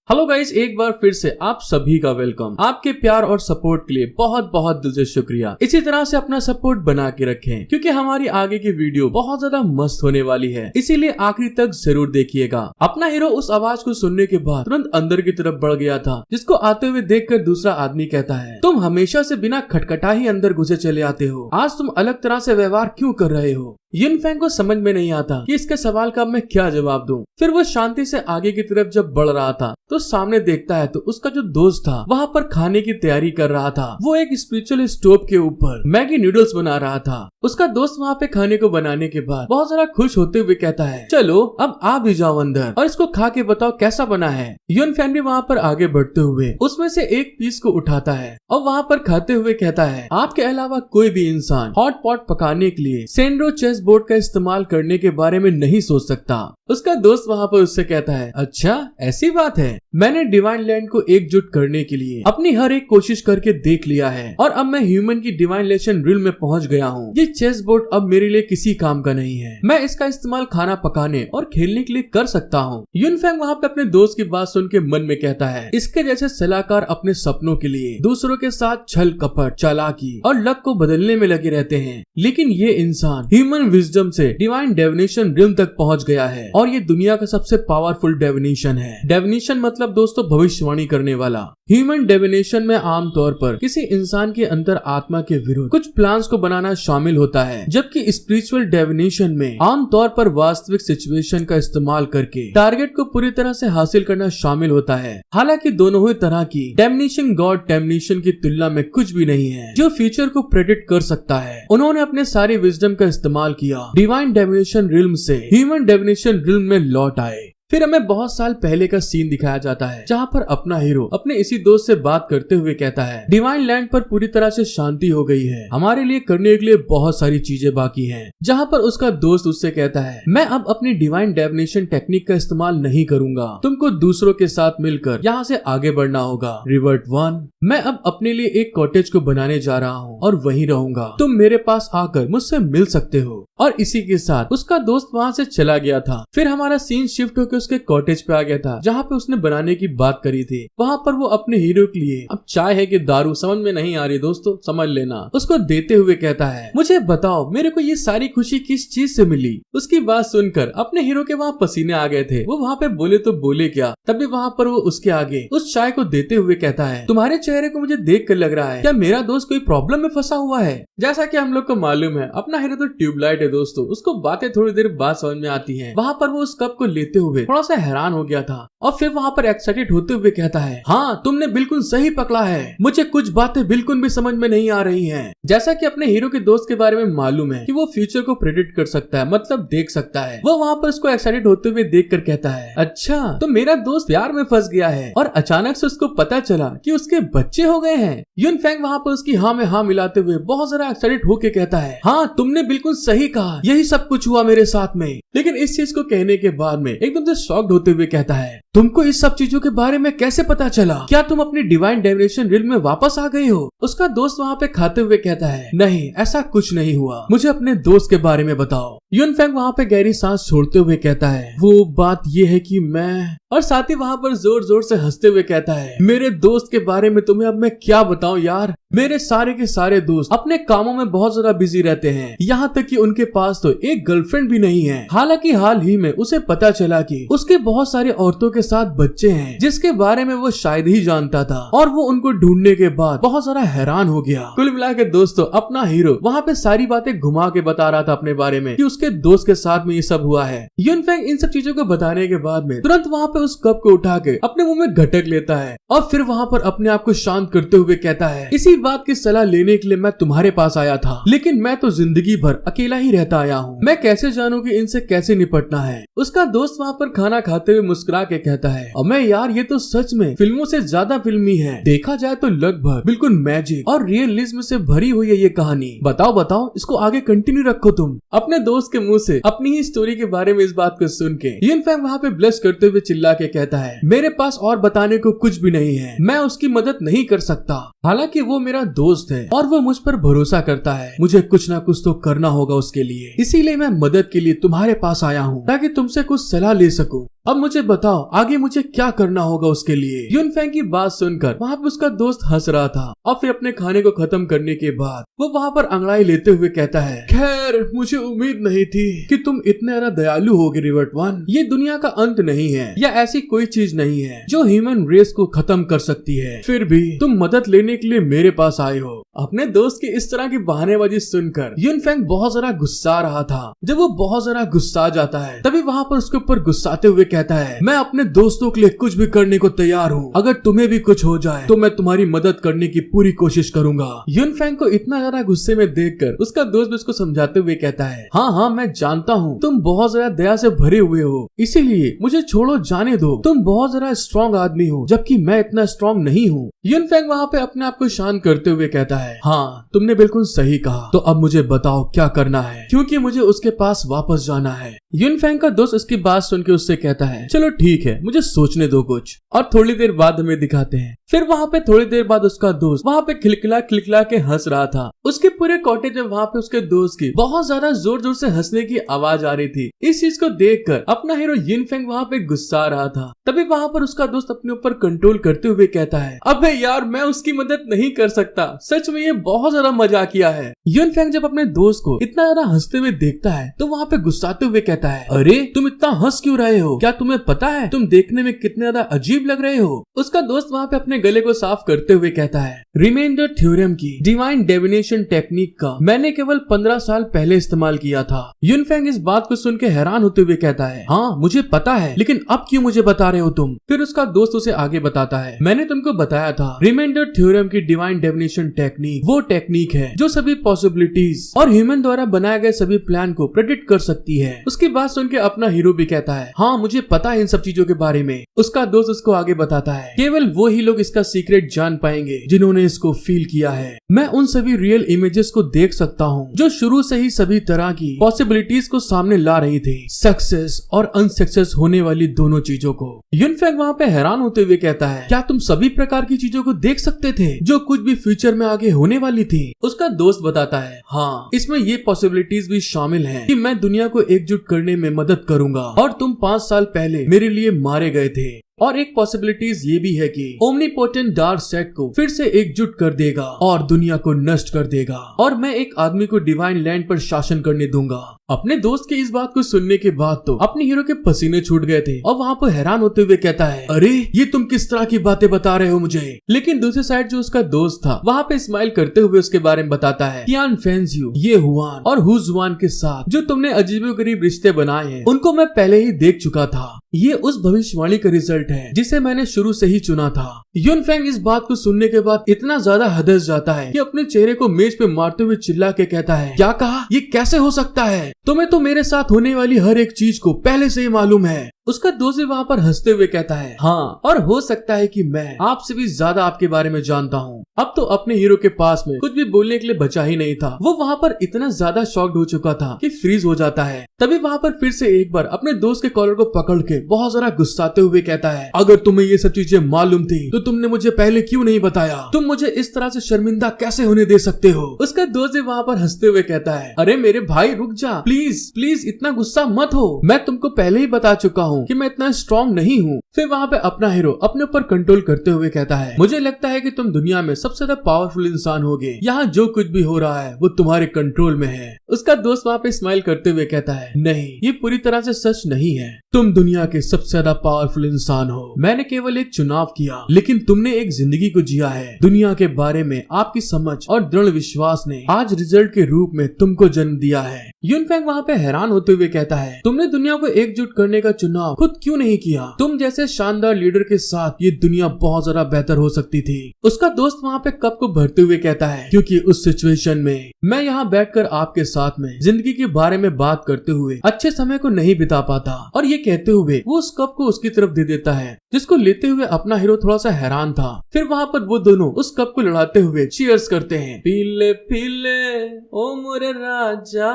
Hello guys, एक बार फिर से आप सभी का वेलकम। आपके प्यार और सपोर्ट के लिए बहुत बहुत दिल से शुक्रिया। इसी तरह से अपना सपोर्ट बना के रखें क्योंकि हमारी आगे की वीडियो बहुत ज्यादा मस्त होने वाली है, इसीलिए आखिरी तक जरूर देखिएगा। अपना हीरो उस आवाज को सुनने के बाद तुरंत अंदर की तरफ बढ़ गया था, जिसको आते हुए देखकर दूसरा आदमी कहता है, तुम हमेशा से बिना खटखटा ही अंदर घुसे चले आते हो, आज तुम अलग तरह से व्यवहार क्यों कर रहे हो। युनफेंग को समझ में नहीं आता कि इसके सवाल का मैं क्या जवाब दूं। फिर वो शांति से आगे की तरफ जब बढ़ रहा था तो सामने देखता है तो उसका जो दोस्त था वहाँ पर खाने की तैयारी कर रहा था। वो एक स्पिरिचुअल स्टोव के ऊपर मैगी नूडल्स बना रहा था। उसका दोस्त वहाँ पे खाने को बनाने के बाद बहुत सारा खुश होते हुए कहता है, चलो अब आ भी जाओ अंदर और इसको खा के बताओ कैसा बना है। युनफेंग भी वहाँ पर आगे बढ़ते हुए उसमें से एक पीस को उठाता है और वहाँ पर खाते हुए कहता है, आपके अलावा कोई भी इंसान हॉट पॉट पकाने के लिए सेंड्रो चेस बोर्ड का इस्तेमाल करने के बारे में नहीं सोच सकता। उसका दोस्त वहाँ पर उससे कहता है, अच्छा ऐसी बात है, मैंने डिवाइन लैंड को एकजुट करने के लिए अपनी हर एक कोशिश करके देख लिया है और अब मैं ह्यूमन की डिवाइन लेशन रिल में पहुँच गया हूँ। ये चेस बोर्ड अब मेरे लिए किसी काम का नहीं है, मैं इसका इस्तेमाल खाना पकाने और खेलने के लिए कर सकता हूँ। युनफेंग वहाँ पे अपने दोस्त की बात सुन के मन में कहता है, इसके जैसे सलाहकार अपने सपनों के लिए दूसरों के साथ छल कपट चालाकी और लक को बदलने में लगे रहते हैं, लेकिन ये इंसान ह्यूमन विजडम से डिवाइन डेविनेशन रिल तक पहुँच गया है और ये दुनिया का सबसे पावरफुल डेविनेशन है। डेविनेशन मतलब दोस्तों भविष्यवाणी करने वाला। ह्यूमन डेविनेशन में आमतौर पर किसी इंसान के अंतर आत्मा के विरुद्ध कुछ प्लान्स को बनाना शामिल होता है, जबकि स्पिरिचुअल डेविनेशन में आमतौर पर वास्तविक सिचुएशन का इस्तेमाल करके टारगेट को पूरी तरह से हासिल करना शामिल होता है। हालांकि दोनों ही तरह की डेविनेशन गॉड डेविनेशन की तुलना में कुछ भी नहीं है जो फ्यूचर को प्रेडिक्ट कर सकता है। उन्होंने अपने सारी विजडम का इस्तेमाल किया, डिवाइन डेविनेशन रिल्म से ह्यूमन डेविनेशन रिल्म में लौट आए। फिर हमें बहुत साल पहले का सीन दिखाया जाता है जहाँ पर अपना हीरो अपने इसी दोस्त से बात करते हुए कहता है, डिवाइन लैंड पर पूरी तरह से शांति हो गई है, हमारे लिए करने के लिए बहुत सारी चीजें बाकी हैं। जहाँ पर उसका दोस्त उससे कहता है, मैं अब अपनी डिवाइन डेविनेशन टेक्निक का इस्तेमाल नहीं करूंगा, तुमको दूसरों के साथ मिलकर यहाँ से आगे बढ़ना होगा। रिवर्ट 1, मैं अब अपने लिए एक कॉटेज को बनाने जा रहा हूँ और वहीं रहूंगा, तुम मेरे पास आकर मुझसे मिल सकते हो। और इसी के साथ उसका दोस्त वहाँ से चला गया था। फिर हमारा सीन शिफ्ट होकर उसके कॉटेज पे आ गया था जहाँ पे उसने बनाने की बात करी थी। वहाँ पर वो अपने हीरो के लिए अब चाय है कि दारू समझ में नहीं आ रही दोस्तों, समझ लेना, उसको देते हुए कहता है, मुझे बताओ मेरे को ये सारी खुशी किस चीज से मिली। उसकी बात सुनकर अपने हीरो के वहाँ पसीने आ गए थे। वो वहाँ पे बोले तो बोले क्या, तभी वहाँ पर वो उसके आगे उस चाय को देते हुए कहता है, तुम्हारे चेहरे को मुझे देख कर लग रहा है क्या मेरा दोस्त कोई प्रॉब्लम में फंसा हुआ है। जैसा कि हम लोग को मालूम है अपना हीरो तो ट्यूबलाइट है दोस्तों, उसको बातें थोड़ी देर बाद समझ में आती है। वहाँ पर वो उस कप को लेते हुए थोड़ा सा हैरान हो गया था और फिर वहाँ पर एक्साइटेड होते हुए कहता है, हाँ तुमने बिल्कुल सही पकड़ा है, मुझे कुछ बातें बिल्कुल भी समझ में नहीं आ रही हैं। जैसा कि अपने हीरो के दोस्त के बारे में मालूम है कि वो फ्यूचर को प्रेडिक्ट कर सकता है, मतलब देख सकता है। वो वहाँ पर उसको एक्साइटेड होते हुए देख कर कहता है, अच्छा तो मेरा दोस्त प्यार में फंस गया है और अचानक से उसको पता चला कि उसके बच्चे हो गए हैं। युनफेंग वहाँ पर उसकी हाँ में हाँ मिलाते हुए बहुत सारा एक्साइटेड होके कहता है, हाँ तुमने बिल्कुल सही कहा, यही सब कुछ हुआ मेरे साथ में। लेकिन इस चीज को कहने के बाद में एकदम से शॉक्ड होते हुए कहता है, तुमको इस सब चीजों के बारे में कैसे पता चला, क्या तुम अपनी डिवाइन डेविनेशन रिल में वापस आ गए हो। उसका दोस्त वहाँ पे खाते हुए कहता है, नहीं ऐसा कुछ नहीं हुआ, मुझे अपने दोस्त के बारे में बताओ। युनफेंग वहाँ पे गहरी सांस छोड़ते हुए कहता है, वो बात ये है कि मैं, और साथ ही वहाँ पर जोर जोर से हंसते हुए कहता है, मेरे दोस्त के बारे में तुम्हें अब मैं क्या बताऊं यार, मेरे सारे के सारे दोस्त अपने कामों में बहुत ज्यादा बिजी रहते हैं, यहाँ तक कि उनके पास तो एक गर्लफ्रेंड भी नहीं है। हालांकि हाल ही में उसे पता चला कि उसके बहुत सारे औरतों के साथ बच्चे हैं जिसके बारे में वो शायद ही जानता था और वो उनको ढूंढने के बाद बहुत सारा हैरान हो गया। कुल मिला के दोस्तों अपना हीरो वहाँ पे सारी बातें घुमा के बता रहा था अपने बारे में कि उसके दोस्त के साथ में ये सब हुआ है। युनफेंग इन सब चीजों को बताने के बाद में तुरंत वहाँ पे उस कप को उठा के अपने मुंह में घटक लेता है और फिर वहाँ पर अपने आप को शांत करते हुए कहता है, इसी बात की सलाह लेने के लिए मैं तुम्हारे पास आया था, लेकिन मैं तो जिंदगी भर अकेला ही रहता आया हूँ, मैं कैसे जानूं कि इनसे कैसे निपटना है। उसका दोस्त वहाँ पर खाना खाते हुए मुस्कुरा के कहता है, और मैं यार ये तो सच में फिल्मों से ज्यादा फिल्मी है, देखा जाए तो लगभग बिल्कुल मैजिक और रियलिज्म से भरी हुई है ये कहानी। बताओ बताओ इसको आगे कंटिन्यू रखो तुम। अपने दोस्त के मुंह से अपनी ही स्टोरी के बारे में इस बात को सुन के युनफेंग वहाँ पे ब्लश करते हुए चिल्ला के कहता है, मेरे पास और बताने को कुछ भी नहीं है, मैं उसकी मदद नहीं कर सकता, हालांकि वो मेरा दोस्त है और वो मुझ पर भरोसा करता है, मुझे कुछ ना कुछ तो करना होगा उसके लिए, इसीलिए मैं मदद के लिए तुम्हारे पास आया हूँ ताकि तुमसे कुछ सलाह ले सकूं। अब मुझे बताओ आगे मुझे क्या करना होगा उसके लिए। यूनफेंग की बात सुनकर वहाँ पे उसका दोस्त हंस रहा था और फिर अपने खाने को खत्म करने के बाद वो वहाँ पर अंगड़ाई लेते हुए कहता है, खैर मुझे उम्मीद नहीं थी कि तुम इतने ज्यादा दयालु होगे रिवर्ट वन। ये दुनिया का अंत नहीं है या ऐसी कोई चीज नहीं है जो ह्यूमन रेस को खत्म कर सकती है, फिर भी तुम मदद लेने के लिए मेरे पास आए हो। अपने दोस्त की इस तरह की बहानेबाजी सुनकर यूनफेंग बहुत ज्यादा गुस्सा रहा था। जब वो बहुत ज्यादा गुस्सा जाता है तभी वहाँ पर उसके ऊपर गुस्साते हुए कहता है, मैं अपने दोस्तों के लिए कुछ भी करने को तैयार हूँ। अगर तुम्हें भी कुछ हो जाए तो मैं तुम्हारी मदद करने की पूरी कोशिश करूंगा। यूनफेंग को इतना ज्यादा गुस्से में देखकर उसका दोस्त भी उसको समझाते हुए कहता है, हाँ मैं जानता हूँ तुम बहुत ज्यादा दया से भरे हुए हो, इसीलिए मुझे छोड़ो, जाने दो। तुम बहुत ज्यादा स्ट्रॉन्ग आदमी हो जबकि मैं इतना स्ट्रॉन्ग नहीं हूँ। यूनफेंग वहाँ पे अपने आप को शांत करते हुए कहता है, हाँ तुमने बिल्कुल सही कहा, तो अब मुझे बताओ क्या करना है, क्योंकि मुझे उसके पास वापस जाना है। यूनफेंग का दोस्त उसकी बात सुन के उससे कहता है, चलो ठीक है, मुझे सोचने दो कुछ। और थोड़ी देर बाद हमें दिखाते हैं फिर वहाँ पे थोड़ी देर बाद उसका दोस्त वहाँ पे खिलखिला के हंस रहा था। उसके पूरे कॉटेज में वहाँ पे उसके दोस्त की बहुत ज्यादा जोर जोर से हंसने की आवाज आ रही थी। इस चीज को देखकर अपना हीरो यूनफेंग वहाँ पे गुस्सा रहा था। तभी वहाँ पर उसका दोस्त अपने ऊपर कंट्रोल करते हुए कहता है, अबे यार मैं उसकी मदद नहीं कर सकता, सच में ये बहुत ज्यादा मजाकिया है। यूनफेंग जब अपने दोस्त को इतना ज्यादा हंसते हुए देखता है तो वहाँ पे गुस्साते हुए कहता है, अरे तुम इतना हंस क्यों रहे हो, क्या तुम्हें पता है तुम देखने में कितने ज्यादा अजीब लग रहे हो। उसका दोस्त वहाँ पे अपने गले को साफ करते हुए कहता है, रिमाइंडर थ्योरम की डिवाइन डेविनेशन टेक्निक का मैंने केवल 15 साल पहले इस्तेमाल किया था। यूनफेंग इस बात को सुन के हैरान होते हुए कहता है, हाँ मुझे पता है, लेकिन अब क्यों मुझे बता रहे हो तुम। फिर उसका दोस्त उसे आगे बताता है, मैंने तुमको बताया था रिमाइंडर थ्योरम की डिवाइन डेविनेशन टेक्निक वो टेक्निक है जो सभी पॉसिबिलिटीज और ह्यूमन द्वारा बनाए गए सभी प्लान को प्रेडिक्ट कर सकती है। उसकी बात सुन के अपना हीरो भी कहता है, हाँ मुझे पता है इन सब चीजों के बारे में। उसका दोस्त उसको आगे बताता है, केवल वो ही लोग इसका सीक्रेट जान पाएंगे जिन्होंने इसको फील किया है। मैं उन सभी रियल इमेजेस को देख सकता हूँ जो शुरू से ही सभी तरह की पॉसिबिलिटीज को सामने ला रही थी, सक्सेस और अनसक्सेस होने वाली दोनों चीजों को। यूनफेंग वहाँ पे हैरान होते हुए कहता है, क्या तुम सभी प्रकार की चीजों को देख सकते थे जो कुछ भी फ्यूचर में आगे होने वाली थी। उसका दोस्त बताता है, हाँ इसमें ये पॉसिबिलिटीज भी शामिल हैं कि मैं दुनिया को एकजुट करने में मदद करूंगा और तुम 5 साल पहले मेरे लिए मारे गए थे। और एक पॉसिबिलिटीज ये भी है कि ओमनीपोटेंट डार्कसेड को फिर से एकजुट कर देगा और दुनिया को नष्ट कर देगा और मैं एक आदमी को डिवाइन लैंड पर शासन करने दूंगा। अपने दोस्त के इस बात को सुनने के बाद तो अपने हीरो के पसीने छूट गए थे और वहाँ पर हैरान होते हुए कहता है, अरे ये तुम किस तरह की बातें बता रहे हो मुझे। लेकिन दूसरी साइड जो उसका दोस्त था वहाँ पे स्माइल करते हुए उसके बारे में बताता है, कियान फेंजियो, ये हुआन और हुजुआन के साथ जो तुमने अजीबोगरीब रिश्ते बनाए हैं उनको मैं पहले ही देख चुका था। ये उस भविष्यवाणी का रिजल्ट है जिसे मैंने शुरू से ही चुना था। यूनफेंग इस बात को सुनने के बाद इतना ज्यादा हदस जाता है कि अपने चेहरे को मेज पे मारते हुए चिल्ला के कहता है, क्या कहा, ये कैसे हो सकता है, तुम्हें तो मेरे साथ होने वाली हर एक चीज को पहले से ही मालूम है। उसका दोस्त भी वहाँ पर हंसते हुए कहता है, हाँ और हो सकता है कि मैं आपसे भी ज्यादा आपके बारे में जानता हूँ। अब तो अपने हीरो के पास में कुछ भी बोलने के लिए बचा ही नहीं था। वो वहाँ पर इतना ज्यादा शॉक्ड हो चुका था कि फ्रीज हो जाता है। तभी वहाँ पर फिर से एक बार अपने दोस्त के कॉलर को पकड़ के बहुत सारा गुस्साते हुए कहता है, अगर तुम्हें ये सब चीजें मालूम थी तो तुमने मुझे पहले क्यों नहीं बताया, तुम मुझे इस तरह से शर्मिंदा कैसे होने दे सकते हो। उसका दोस्त वहाँ पर हंसते हुए कहता है, अरे मेरे भाई रुक जा, प्लीज प्लीज इतना गुस्सा मत हो, मैं तुमको पहले ही बता चुका हूँ कि मैं इतना स्ट्रॉन्ग नहीं हूँ। फिर वहाँ पे अपना हीरो अपने ऊपर कंट्रोल करते हुए कहता है, मुझे लगता है कि तुम दुनिया में सबसे ज्यादा पावरफुल इंसान होगे, यहाँ जो कुछ भी हो रहा है वो तुम्हारे कंट्रोल में है। उसका दोस्त वहाँ पे स्माइल करते हुए कहता है, नहीं ये पूरी तरह से सच नहीं है, तुम दुनिया के सबसे ज्यादा पावरफुल इंसान हो। मैंने केवल एक चुनाव किया लेकिन तुमने एक जिंदगी को जिया है। दुनिया के बारे में आपकी समझ और दृढ़ विश्वास ने आज रिजल्ट के रूप में तुमको जन्म दिया है। यूनफेंग वहाँ पे हैरान होते हुए कहता है, तुमने दुनिया को एकजुट करने का चुनाव खुद क्यों नहीं किया, तुम जैसे शानदार लीडर के साथ ये दुनिया बहुत ज्यादा बेहतर हो सकती थी। उसका दोस्त वहाँ पे कप को भरते हुए कहता है, क्योंकि उस सिचुएशन में मैं यहाँ बैठकर आपके साथ में जिंदगी के बारे में बात करते हुए अच्छे समय को नहीं बिता पाता। और ये कहते हुए वो उस कप को उसकी तरफ दे देता है, जिसको लेते हुए अपना हीरो थोड़ा सा हैरान था। फिर वहाँ पर वो दोनों उस कप को लड़ाते हुए चीयर्स करते हैं। पीले पीले ओ मोरे राजा,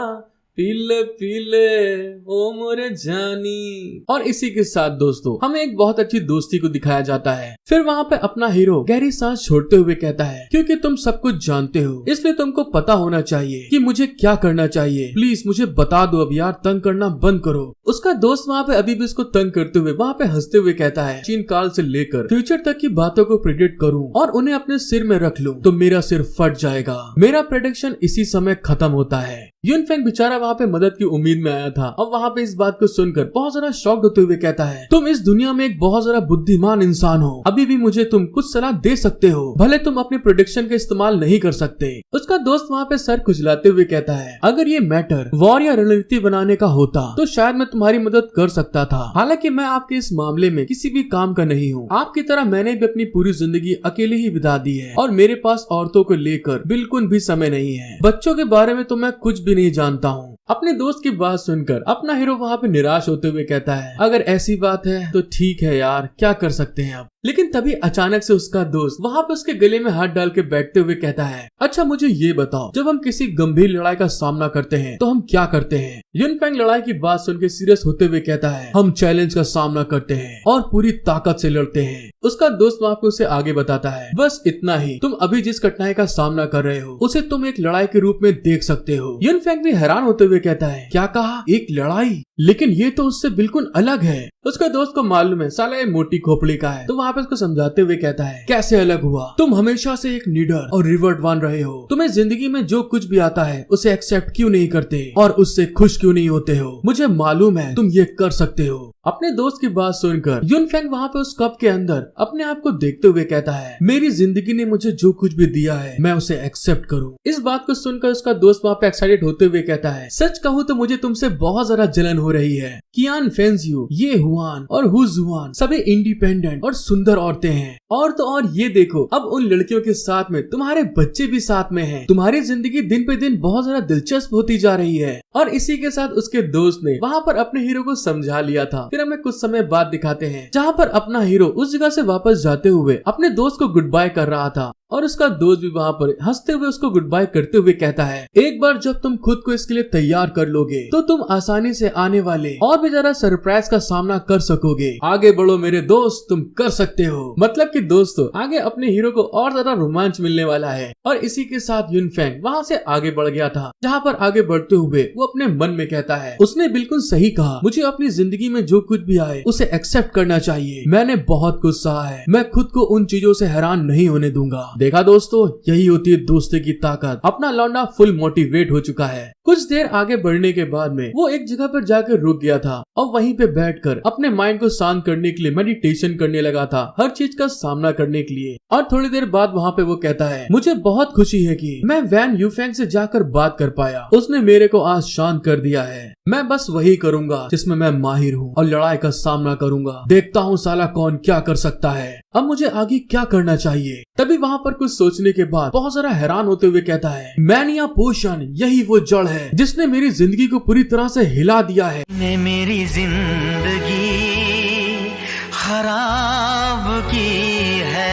पीले पीले ओ मोरे जानी। और इसी के साथ दोस्तों हमें एक बहुत अच्छी दोस्ती को दिखाया जाता है। फिर वहाँ पे अपना हीरो गहरी सांस छोड़ते हुए कहता है, क्योंकि तुम सब कुछ जानते हो इसलिए तुमको पता होना चाहिए कि मुझे क्या करना चाहिए। प्लीज मुझे बता दो अब यार, तंग करना बंद करो। उसका दोस्त वहाँ पे अभी भी उसको तंग करते हुए वहाँ पे हंसते हुए कहता है, प्राचीन काल से लेकर फ्यूचर तक की बातों को प्रिडिक्ट करूं और उन्हें अपने सिर में रख लूं तो मेरा सिर फट जाएगा। मेरा प्रेडिक्शन इसी समय खत्म होता है। यूनफेंग बेचारा वहाँ पे मदद की उम्मीद में आया था। अब वहाँ पे इस बात को सुनकर बहुत ज्यादा शॉक्ड होते हुए कहता है, तुम इस दुनिया में एक बहुत ज्यादा बुद्धिमान इंसान हो, अभी भी मुझे तुम कुछ सलाह दे सकते हो, भले तुम अपने प्रेडिक्शन का इस्तेमाल नहीं कर सकते। उसका दोस्त वहाँ पे सर खुजलाते हुए कहता है, अगर ये मैटर वॉर या रणनीति बनाने का होता तो शायद मैं तुम्हारी मदद कर सकता था। हालांकि मैं आपके इस मामले में किसी भी काम का नहीं हूँ। आपकी तरह मैंने भी अपनी पूरी जिंदगी अकेले ही बिता दी है और मेरे पास औरतों को लेकर बिल्कुल भी समय नहीं है। बच्चों के बारे में तो मैं कुछ भी नहीं जानता हूँ। अपने दोस्त की बात सुनकर अपना हीरो वहाँ पे निराश होते हुए कहता है, अगर ऐसी बात है तो ठीक है यार, क्या कर सकते हैं अब। लेकिन तभी अचानक से उसका दोस्त वहाँ पे उसके गले में हाथ डाल के बैठते हुए कहता है, अच्छा मुझे ये बताओ, जब हम किसी गंभीर लड़ाई का सामना करते हैं तो हम क्या करते हैं। यूनफेंग लड़ाई की बात सुन के सीरियस होते हुए कहता है, हम चैलेंज का सामना करते हैं और पूरी ताकत से लड़ते हैं। उसका दोस्त वहाँ पे उसे आगे बताता है, बस इतना ही, तुम अभी जिस कठिनाई का सामना कर रहे हो उसे तुम एक लड़ाई के रूप में देख सकते हो। यूनफेंग भी हैरान होते हुए कहता है, क्या कहा, एक लड़ाई? लेकिन ये तो उससे बिल्कुल अलग है। उसके दोस्त को मालूम है साला ये मोटी खोपड़ी का है, तो वहाँ पे उसको समझाते हुए कहता है, कैसे अलग हुआ? तुम हमेशा से एक निडर और रिवर्टवान रहे हो। तुम्हें जिंदगी में जो कुछ भी आता है उसे एक्सेप्ट क्यों नहीं करते और उससे खुश क्यों नहीं होते हो? मुझे मालूम है तुम ये कर सकते हो। अपने दोस्त की बात सुनकर यूनफेंग वहाँ पे उस कप के अंदर अपने आप को देखते हुए कहता है, मेरी जिंदगी ने मुझे जो कुछ भी दिया है मैं उसे एक्सेप्ट करूँ। इस बात को सुनकर उसका दोस्त वहाँ पे एक्साइटेड होते हुए कहता है, सच कहूँ तो मुझे तुमसे बहुत ज्यादा जलन हो रही है। कियान फेंजियो, ये हुआन और हु जुआन सभी इंडिपेंडेंट और सुंदर औरतें हैं। और तो और ये देखो, अब उन लड़कियों के साथ में तुम्हारे बच्चे भी साथ में हैं। तुम्हारी जिंदगी दिन पे दिन बहुत ज्यादा दिलचस्प होती जा रही है। और इसी के साथ उसके दोस्त ने वहाँ पर अपने हीरो को समझा लिया था। फिर हमें कुछ समय बाद दिखाते हैं जहाँ पर अपना हीरो उस जगह से वापस जाते हुए अपने दोस्त को गुड बाय कर रहा था और उसका दोस्त भी वहाँ पर हंसते हुए उसको गुड बाय करते हुए कहता है, एक बार जब तुम खुद को इसके लिए तैयार कर लोगे तो तुम आसानी से आने वाले और भी ज्यादा सरप्राइज का सामना कर सकोगे। आगे बढ़ो मेरे दोस्त, तुम कर सकते हो। मतलब कि दोस्तों आगे अपने हीरो को और ज्यादा रोमांच मिलने वाला है। और इसी के साथ यूनफेंग वहाँ से आगे बढ़ गया था, जहाँ पर आगे बढ़ते हुए वो अपने मन में कहता है, उसने बिल्कुल सही कहा, मुझे अपनी जिंदगी में जो कुछ भी आए उसे एक्सेप्ट करना चाहिए। मैंने बहुत कुछ सहा है, मैं खुद को उन चीजों से हैरान नहीं होने दूंगा। देखा दोस्तों, यही होती है दोस्ती की ताकत। अपना लौंडा फुल मोटिवेट हो चुका है। कुछ देर आगे बढ़ने के बाद में वो एक जगह पर जाकर रुक गया था और वहीं पे बैठकर अपने माइंड को शांत करने के लिए मेडिटेशन करने लगा था, हर चीज का सामना करने के लिए। और थोड़ी देर बाद वहाँ पे वो कहता है, मुझे बहुत खुशी है कि मैं वैन यूफेंग से जाकर बात कर पाया। उसने मेरे को आज शांत कर दिया है। मैं बस वही करूंगा जिसमें मैं माहिर हूँ और लड़ाई का सामना करूंगा। देखता हूँ साला कौन क्या कर सकता है। अब मुझे आगे क्या करना चाहिए। तभी वहाँ पर कुछ सोचने के बाद बहुत सारा हैरान होते हुए कहता है, मैनिया पोशन, यही वो जड़ है जिसने मेरी जिंदगी को पूरी तरह से हिला दिया है। ने मेरी जिंदगी खराब की है।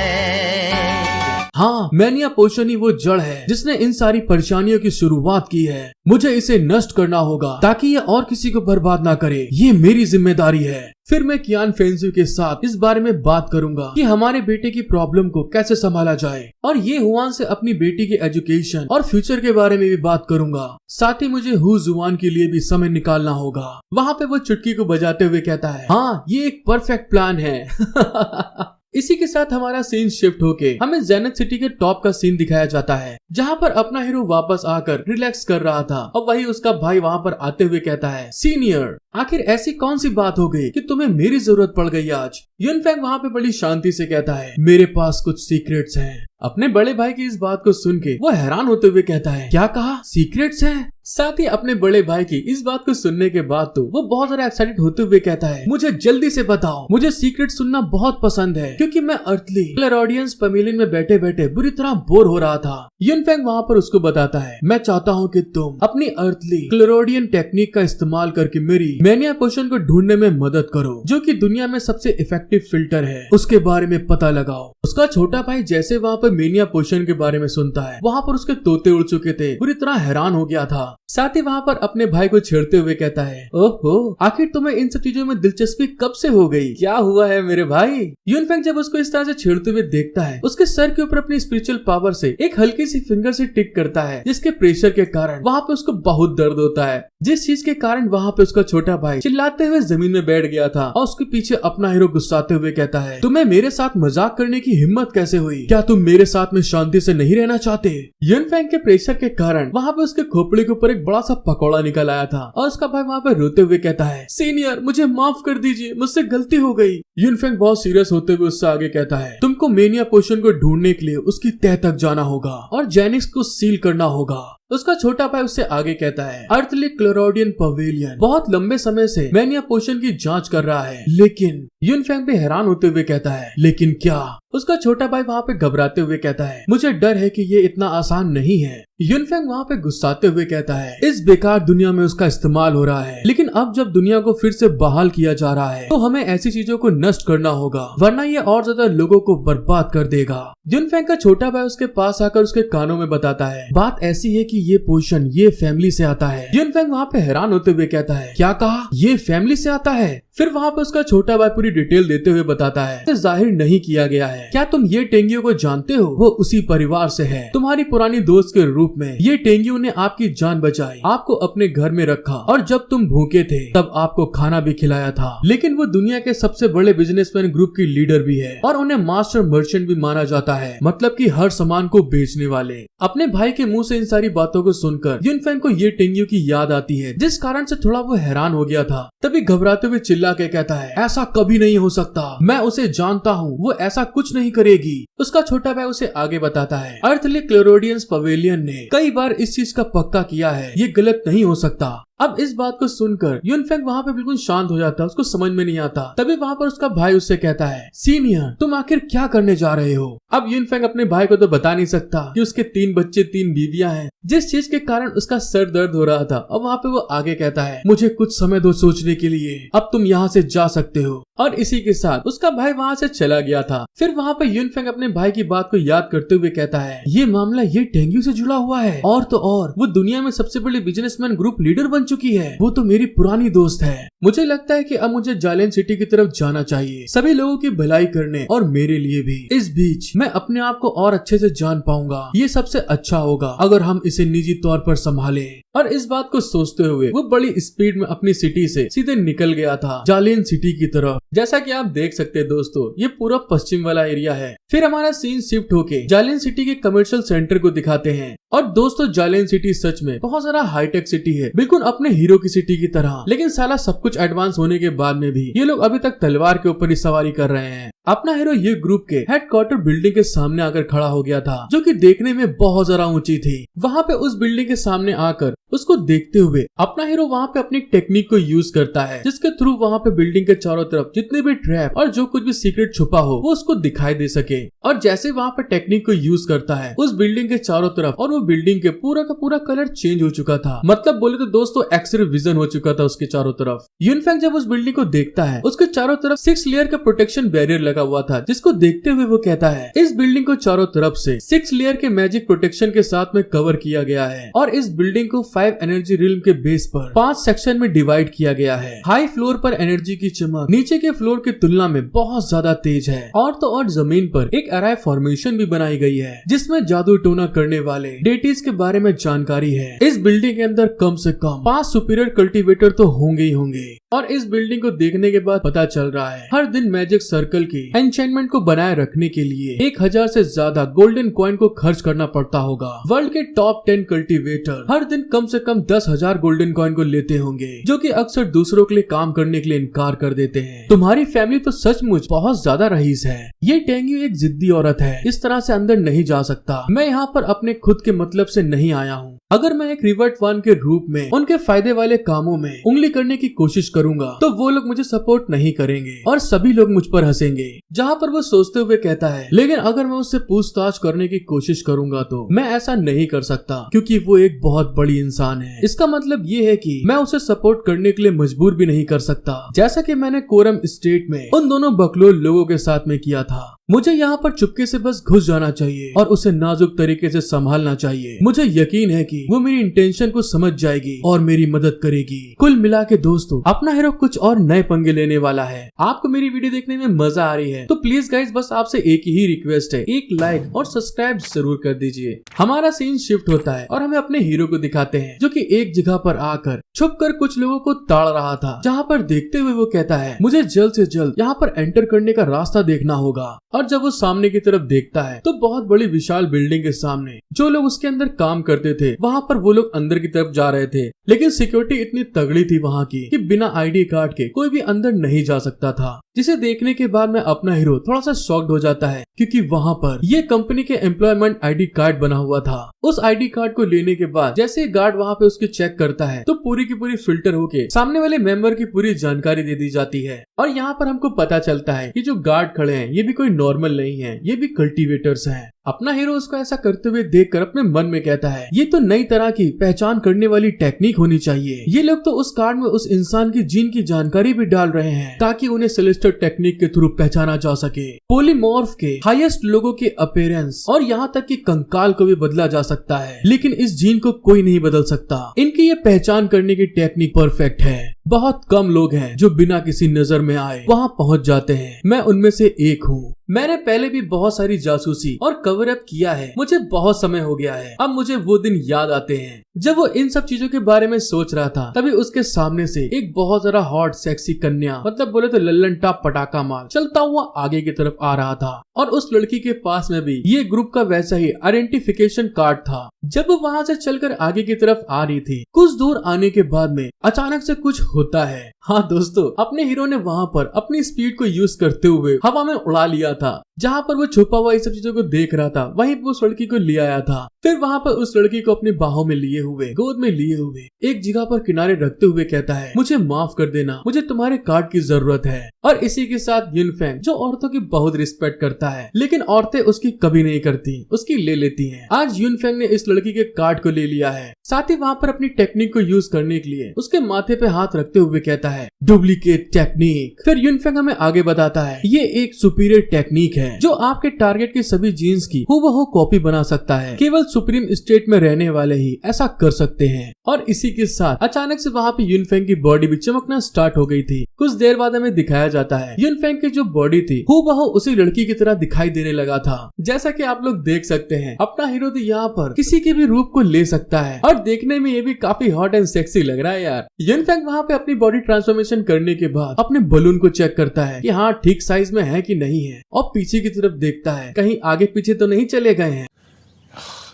हाँ, मैनिया पोशन ही वो जड़ है जिसने इन सारी परेशानियों की शुरुआत की है। मुझे इसे नष्ट करना होगा ताकि ये और किसी को बर्बाद ना करे। ये मेरी जिम्मेदारी है। फिर मैं कियान फेंजियो के साथ इस बारे में बात करूंगा कि हमारे बेटे की प्रॉब्लम को कैसे संभाला जाए। और ये हुआन से अपनी बेटी की एजुकेशन और फ्यूचर के बारे में भी बात करूंगा। साथ ही मुझे हु जुआन के लिए भी समय निकालना होगा। वहाँ पे वो चुटकी को बजाते हुए कहता है, हाँ ये एक परफेक्ट प्लान है। इसी के साथ हमारा सीन शिफ्ट होके हमें जेनिथ सिटी के टॉप का सीन दिखाया जाता है, जहाँ पर अपना हीरो वापस आकर रिलैक्स कर रहा था और वही उसका भाई वहाँ पर आते हुए कहता है, सीनियर आखिर ऐसी कौन सी बात हो गई कि तुम्हें मेरी जरूरत पड़ गई आज। यूनफेंग वहाँ पे बड़ी शांति से कहता है, मेरे पास कुछ सीक्रेट्स हैं। अपने बड़े भाई की इस बात को सुन के वो हैरान होते हुए कहता है, क्या कहा, सीक्रेट्स हैं? साथ ही अपने बड़े भाई की इस बात को सुनने के बाद तो वो बहुत ज्यादा एक्साइटेड होते हुए कहता है, मुझे जल्दी से बताओ, मुझे सीक्रेट सुनना बहुत पसंद है क्योंकि मैं अर्थली क्लैरोडियंस पवेलियन में बैठे बैठे बुरी तरह बोर हो रहा था। यूनफेंग वहाँ पर उसको बताता है, मैं चाहता हूँ कि तुम अपनी अर्थली क्लैरोडियन टेक्निक का इस्तेमाल करके मैनिया पोशन को ढूंढने में मदद करो, जो कि दुनिया में सबसे इफेक्टिव फिल्टर है, उसके बारे में पता लगाओ। उसका छोटा भाई जैसे वहाँ पर मैनिया पोशन के बारे में सुनता है, वहाँ पर उसके तोते उड़ चुके थे, पूरी तरह हैरान हो गया था। साथ ही वहाँ पर अपने भाई को छेड़ते हुए कहता है, ओहो, आखिर तुम्हें इन सब चीजों में दिलचस्पी कब से हो गई? क्या हुआ है मेरे भाई? यूनफेंग जब उसको इस तरह से छेड़ते हुए देखता है, उसके सर के ऊपर अपनी स्पिरिचुअल पावर से एक हल्की सी फिंगर से टिक करता है, जिसके प्रेशर के कारण वहाँ पे उसको बहुत दर्द होता है, जिस चीज के कारण वहाँ पे उसका छोटा भाई चिल्लाते हुए जमीन में बैठ गया था। और उसके पीछे अपना हीरो गुस्साते हुए कहता है, तुम्हें मेरे साथ मजाक करने की हिम्मत कैसे हुई? क्या तुम मेरे साथ में शांति से नहीं रहना चाहते? यूनफेंग के प्रेशर के कारण वहाँ पे उसके खोपड़ी के ऊपर एक बड़ा सा पकौड़ा निकल आया था और उसका भाई वहाँ पे रोते हुए कहता है, सीनियर मुझे माफ कर दीजिए, मुझसे गलती हो गई। यूनफेंग बहुत सीरियस होते हुए उससे आगे कहता है, तुमको मैनिया पोशन को ढूंढने के लिए उसकी तह तक जाना होगा और जेनिक्स को सील करना होगा। उसका छोटा भाई उससे आगे कहता है, अर्थली क्लोरोडियन पवेलियन बहुत लंबे समय से मैनिया पोशन की जांच कर रहा है, लेकिन यूनफेंग भी हैरान होते हुए कहता है, लेकिन क्या? उसका छोटा भाई वहाँ पे घबराते हुए कहता है, मुझे डर है कि ये इतना आसान नहीं है। यूनफेंग वहाँ पे गुस्साते हुए कहता है, इस बेकार दुनिया में उसका इस्तेमाल हो रहा है, लेकिन अब जब दुनिया को फिर से बहाल किया जा रहा है तो हमें ऐसी चीजों को नष्ट करना होगा, वरना ये और ज्यादा लोगों को बर्बाद कर देगा। यूनफेंग का छोटा भाई उसके पास आकर उसके कानों में बताता है, बात ऐसी है कि ये पोशन ये फैमिली से आता है। यूनफेंग वहाँ पे हैरान होते हुए कहता है, क्या कहा? ये फैमिली से आता है? फिर वहाँ पे उसका छोटा भाई पूरी डिटेल देते हुए बताता है, जाहिर नहीं किया गया है। क्या तुम ये टेंगियो को जानते हो? वो उसी परिवार से है। तुम्हारी पुरानी दोस्त के रूप में ये टेंगियो ने आपकी जान बचाई, आपको अपने घर में रखा और जब तुम भूखे थे तब आपको खाना भी खिलाया था। लेकिन वो दुनिया के सबसे बड़े बिजनेसमैन ग्रुप की लीडर भी है और उन्हें मास्टर मर्चेंट भी माना जाता है, मतलब कि हर सामान को बेचने वाले। अपने भाई के मुंह से इन सारी बातों को सुनकर यूनफेंग को ये टेंगियो की याद आती है, जिस कारण से थोड़ा वो हैरान हो गया था। तभी घबराते हुए चिल्ला के कहता है, ऐसा कभी नहीं हो सकता, मैं उसे जानता हूँ, वो ऐसा कुछ नहीं करेगी। उसका छोटा भाई उसे आगे बताता है, अर्थली क्लोरोडियंस पवेलियन ने कई बार इस चीज का पक्का किया है, ये गलत नहीं हो सकता। अब इस बात को सुनकर यूनफेंग वहाँ पे बिल्कुल शांत हो जाता है, उसको समझ में नहीं आता। तभी वहाँ पर उसका भाई उससे कहता है, सीनियर तुम आखिर क्या करने जा रहे हो? अब यूनफेंग अपने भाई को तो बता नहीं सकता कि उसके 3 बच्चे 3 बीवियां हैं, जिस चीज के कारण उसका सर दर्द हो रहा था। अब वहाँ पे वो आगे कहता है, मुझे कुछ समय दो सोचने के लिए, अब तुम यहाँ से जा सकते हो। और इसी के साथ उसका भाई वहाँ से चला गया था। फिर वहाँ पे यूनफेंग अपने भाई की बात को याद करते हुए कहता है, ये मामला ये टेंगियो से जुड़ा हुआ है, और तो और वो दुनिया में सबसे बड़ी बिजनेसमैन ग्रुप लीडर बन चुकी है। वो तो मेरी पुरानी दोस्त है। मुझे लगता है कि अब मुझे जालेन सिटी की तरफ जाना चाहिए, सभी लोगों की भलाई करने और मेरे लिए भी। इस बीच मैं अपने आप को और अच्छे से जान पाऊंगा। ये सबसे अच्छा होगा अगर हम इसे निजी तौर पर संभालें। और इस बात को सोचते हुए वो बड़ी स्पीड में अपनी सिटी से सीधे निकल गया था जालेन सिटी की तरफ। जैसा कि आप देख सकते हैं दोस्तों, ये पूरा पश्चिम वाला एरिया है। फिर हमारा सीन शिफ्ट होके जालेन सिटी के कमर्शियल सेंटर को दिखाते हैं। और दोस्तों जालेन सिटी सच में बहुत सारा हाईटेक सिटी है, बिल्कुल अपने हीरो की सिटी की तरह। लेकिन साला सब कुछ एडवांस होने के बाद में भी ये लोग अभी तक तलवार के ऊपर ही सवारी कर रहे हैं। अपना हीरो ये ग्रुप के हेडक्वार्टर बिल्डिंग के सामने आकर खड़ा हो गया था, जो कि देखने में बहुत ज्यादा ऊंची थी। वहाँ पे उस बिल्डिंग के सामने आकर उसको देखते हुए अपना हीरो वहाँ पे अपनी टेक्निक को यूज करता है, जिसके थ्रू वहाँ पे बिल्डिंग के चारों तरफ जितने भी ट्रैप और जो कुछ भी सीक्रेट छुपा हो वो उसको दिखाई दे सके। और जैसे वहाँ पे टेक्निक को यूज करता है उस बिल्डिंग के चारों तरफ, और वो बिल्डिंग के पूरा का पूरा कलर चेंज हो चुका था। मतलब बोले तो दोस्तों एक्सरे विजन हो चुका था उसके चारों तरफ। यूनफेंग जब उस बिल्डिंग को देखता है, उसके चारों तरफ 6 लेयर का प्रोटेक्शन बैरियर लगा हुआ था, जिसको देखते हुए वो कहता है, इस बिल्डिंग को चारों तरफ से 6 लेयर के मैजिक प्रोटेक्शन के साथ में कवर किया गया है। और इस बिल्डिंग को 5 एनर्जी रिल्म के बेस पर 5 सेक्शन में डिवाइड किया गया है। हाई फ्लोर पर एनर्जी की चमक नीचे के फ्लोर की तुलना में बहुत ज्यादा तेज है। और तो और जमीन पर एक अराय फॉर्मेशन भी बनाई गई है, जिसमें जादू टोना करने वाले डेटीज के बारे में जानकारी है। इस बिल्डिंग के अंदर कम से कम 5 सुपीरियर कल्टीवेटर तो होंगे ही होंगे। और इस बिल्डिंग को देखने के बाद पता चल रहा है हर दिन मैजिक सर्कल की एन्चेंटमेंट को बनाए रखने के लिए 1000 से ज्यादा गोल्डन कॉइन को खर्च करना पड़ता होगा। वर्ल्ड के टॉप 10 कल्टीवेटर हर दिन कम से कम 10,000 गोल्डन कॉइन को लेते होंगे, जो कि अक्सर दूसरों के लिए काम करने के लिए इनकार कर देते हैं। तुम्हारी फैमिली तो सचमुच बहुत ज्यादा रईस है। ये टेंगियो एक जिद्दी औरत है, इस तरह से अंदर नहीं जा सकता। मैं यहाँ पर अपने खुद के मतलब से नहीं आया हूँ। अगर मैं एक रिवर्ट वन के रूप में उनके फायदे वाले कामों में उंगली करने की कोशिश करूँ करूंगा तो वो लोग मुझे सपोर्ट नहीं करेंगे और सभी लोग मुझ पर हंसेंगे। जहाँ पर वो सोचते हुए कहता है लेकिन अगर मैं उससे पूछताछ करने की कोशिश करूंगा तो मैं ऐसा नहीं कर सकता क्योंकि वो एक बहुत बड़ी इंसान है। इसका मतलब ये है कि मैं उसे सपोर्ट करने के लिए मजबूर भी नहीं कर सकता, जैसा कि मैंने कोरम स्टेट में उन दोनों बकलोल लोगों के साथ में किया था। मुझे यहाँ पर चुपके से बस घुस जाना चाहिए और उसे नाजुक तरीके से संभालना चाहिए। मुझे यकीन है कि वो मेरी इंटेंशन को समझ जाएगी और मेरी मदद करेगी। कुल मिला के दोस्तों, अपना हीरो कुछ और नए पंगे लेने वाला है। आपको मेरी वीडियो देखने में मजा आ रही है तो प्लीज गाइस बस आपसे एक ही रिक्वेस्ट है, एक लाइक और सब्सक्राइब जरूर कर दीजिए। हमारा सीन शिफ्ट होता है और हमें अपने हीरो को दिखाते हैं जो कि एक जगह पर आकर छुपकर कुछ लोगों को ताड़ रहा था। जहाँ पर देखते हुए वो कहता है मुझे जल्द से जल्द यहाँ पर एंटर करने का रास्ता देखना होगा। और जब वो सामने की तरफ देखता है तो बहुत बड़ी विशाल बिल्डिंग के सामने जो लोग उसके अंदर काम करते थे वहाँ पर वो लोग अंदर की तरफ जा रहे थे, लेकिन सिक्योरिटी इतनी तगड़ी थी वहाँ की कि बिना आईडी कार्ड के कोई भी अंदर नहीं जा सकता था। जिसे देखने के बाद में अपना हीरो थोड़ा सा शॉक्ड हो जाता है क्योंकि वहाँ पर ये कंपनी के एम्प्लॉयमेंट आईडी कार्ड बना हुआ था। उस आईडी कार्ड को लेने के बाद जैसे गार्ड वहाँ पे उसकी चेक करता है तो पूरी की पूरी फिल्टर होके सामने वाले मेंबर की पूरी जानकारी दे दी जाती है। और यहाँ पर हमको पता चलता है कि जो गार्ड खड़े हैं ये भी कोई नॉर्मल नहीं है, ये भी कल्टीवेटर्स हैं। अपना हीरो उसको ऐसा करते हुए देखकर अपने मन में कहता है ये तो नई तरह की पहचान करने वाली टेक्निक होनी चाहिए। ये लोग तो उस कार्ड में उस इंसान की जीन की जानकारी भी डाल रहे हैं ताकि उन्हें सेलेस्टर टेक्निक के थ्रू पहचाना जा सके। पॉलीमॉर्फ के हाईएस्ट लोगों के अपीयरेंस और यहाँ तक कि कंकाल को भी बदला जा सकता है, लेकिन इस जीन को कोई नहीं बदल सकता। इनकी ये पहचान करने की टेक्निक परफेक्ट है। बहुत कम लोग हैं जो बिना किसी नजर में आए वहाँ पहुँच जाते हैं। मैं उनमें से एक हूँ। मैंने पहले भी बहुत सारी जासूसी और कवर अप किया है, मुझे बहुत समय हो गया है। अब मुझे वो दिन याद आते हैं जब वो इन सब चीजों के बारे में सोच रहा था। तभी उसके सामने से एक बहुत सारा हॉट सेक्सी कन्या, मतलब बोले तो लल्लन टाप पटाखा माल, चलता हुआ आगे की तरफ आ रहा था। और उस लड़की के पास में भी ये ग्रुप का वैसा ही आइडेंटिफिकेशन कार्ड था। जब वो वहाँ से चलकर आगे की तरफ आ रही थी, कुछ दूर आने के बाद में अचानक से कुछ होता है। हाँ दोस्तों, अपने हीरो ने वहाँ पर अपनी स्पीड को यूज करते हुए हवा में उड़ा लिया था। जहाँ पर वो छुपा हुआ इस सब चीजों को देख रहा था वहीं पर उस लड़की को ले आया था। फिर वहाँ पर उस लड़की को अपनी बाहों में लिए हुए, गोद में लिए हुए एक जगह पर किनारे रखते हुए कहता है मुझे माफ कर देना, मुझे तुम्हारे कार्ड की जरूरत है। और इसी के साथ युनफेंग, जो औरतों की बहुत रिस्पेक्ट करता है लेकिन औरतें उसकी कभी नहीं करती, उसकी ले लेती हैं। आज युनफेंग ने इस लड़की के कार्ड को ले लिया है। साथ ही वहाँ पर अपनी टेक्निक को यूज करने के लिए उसके माथे पे हाथ रखते हुए कहता है डुप्लीकेट टेक्निक। फिर युनफेंग हमें आगे बताता है ये एक सुपीरियर टेक्निक है जो आपके टारगेट के सभी जीन्स की हूबहू कॉपी बना सकता है। केवल सुप्रीम स्टेट में रहने वाले ही ऐसा कर सकते हैं। और इसी के साथ अचानक से वहाँ पे युनफेंग की बॉडी भी चमकना स्टार्ट हो गई थी। कुछ देर बाद हमें दिखाया जाता है युनफेंग की जो बॉडी थी हूबहू उसी लड़की की तरह दिखाई देने लगा था। जैसा कि आप लोग देख सकते हैं अपना हीरो तो यहाँ पर किसी के भी रूप को ले सकता है और देखने में ये भी काफी हॉट एंड सेक्सी लग रहा है यार। युनफेंग वहाँ पे अपनी बॉडी ट्रांसफॉर्मेशन करने के बाद अपने बलून को चेक करता है कि हाँ ठीक साइज में है कि नहीं है, और पीछे की तरफ देखता है कहीं आगे पीछे तो नहीं चले गए हैं।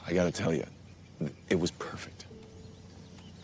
I gotta tell you, it was perfect.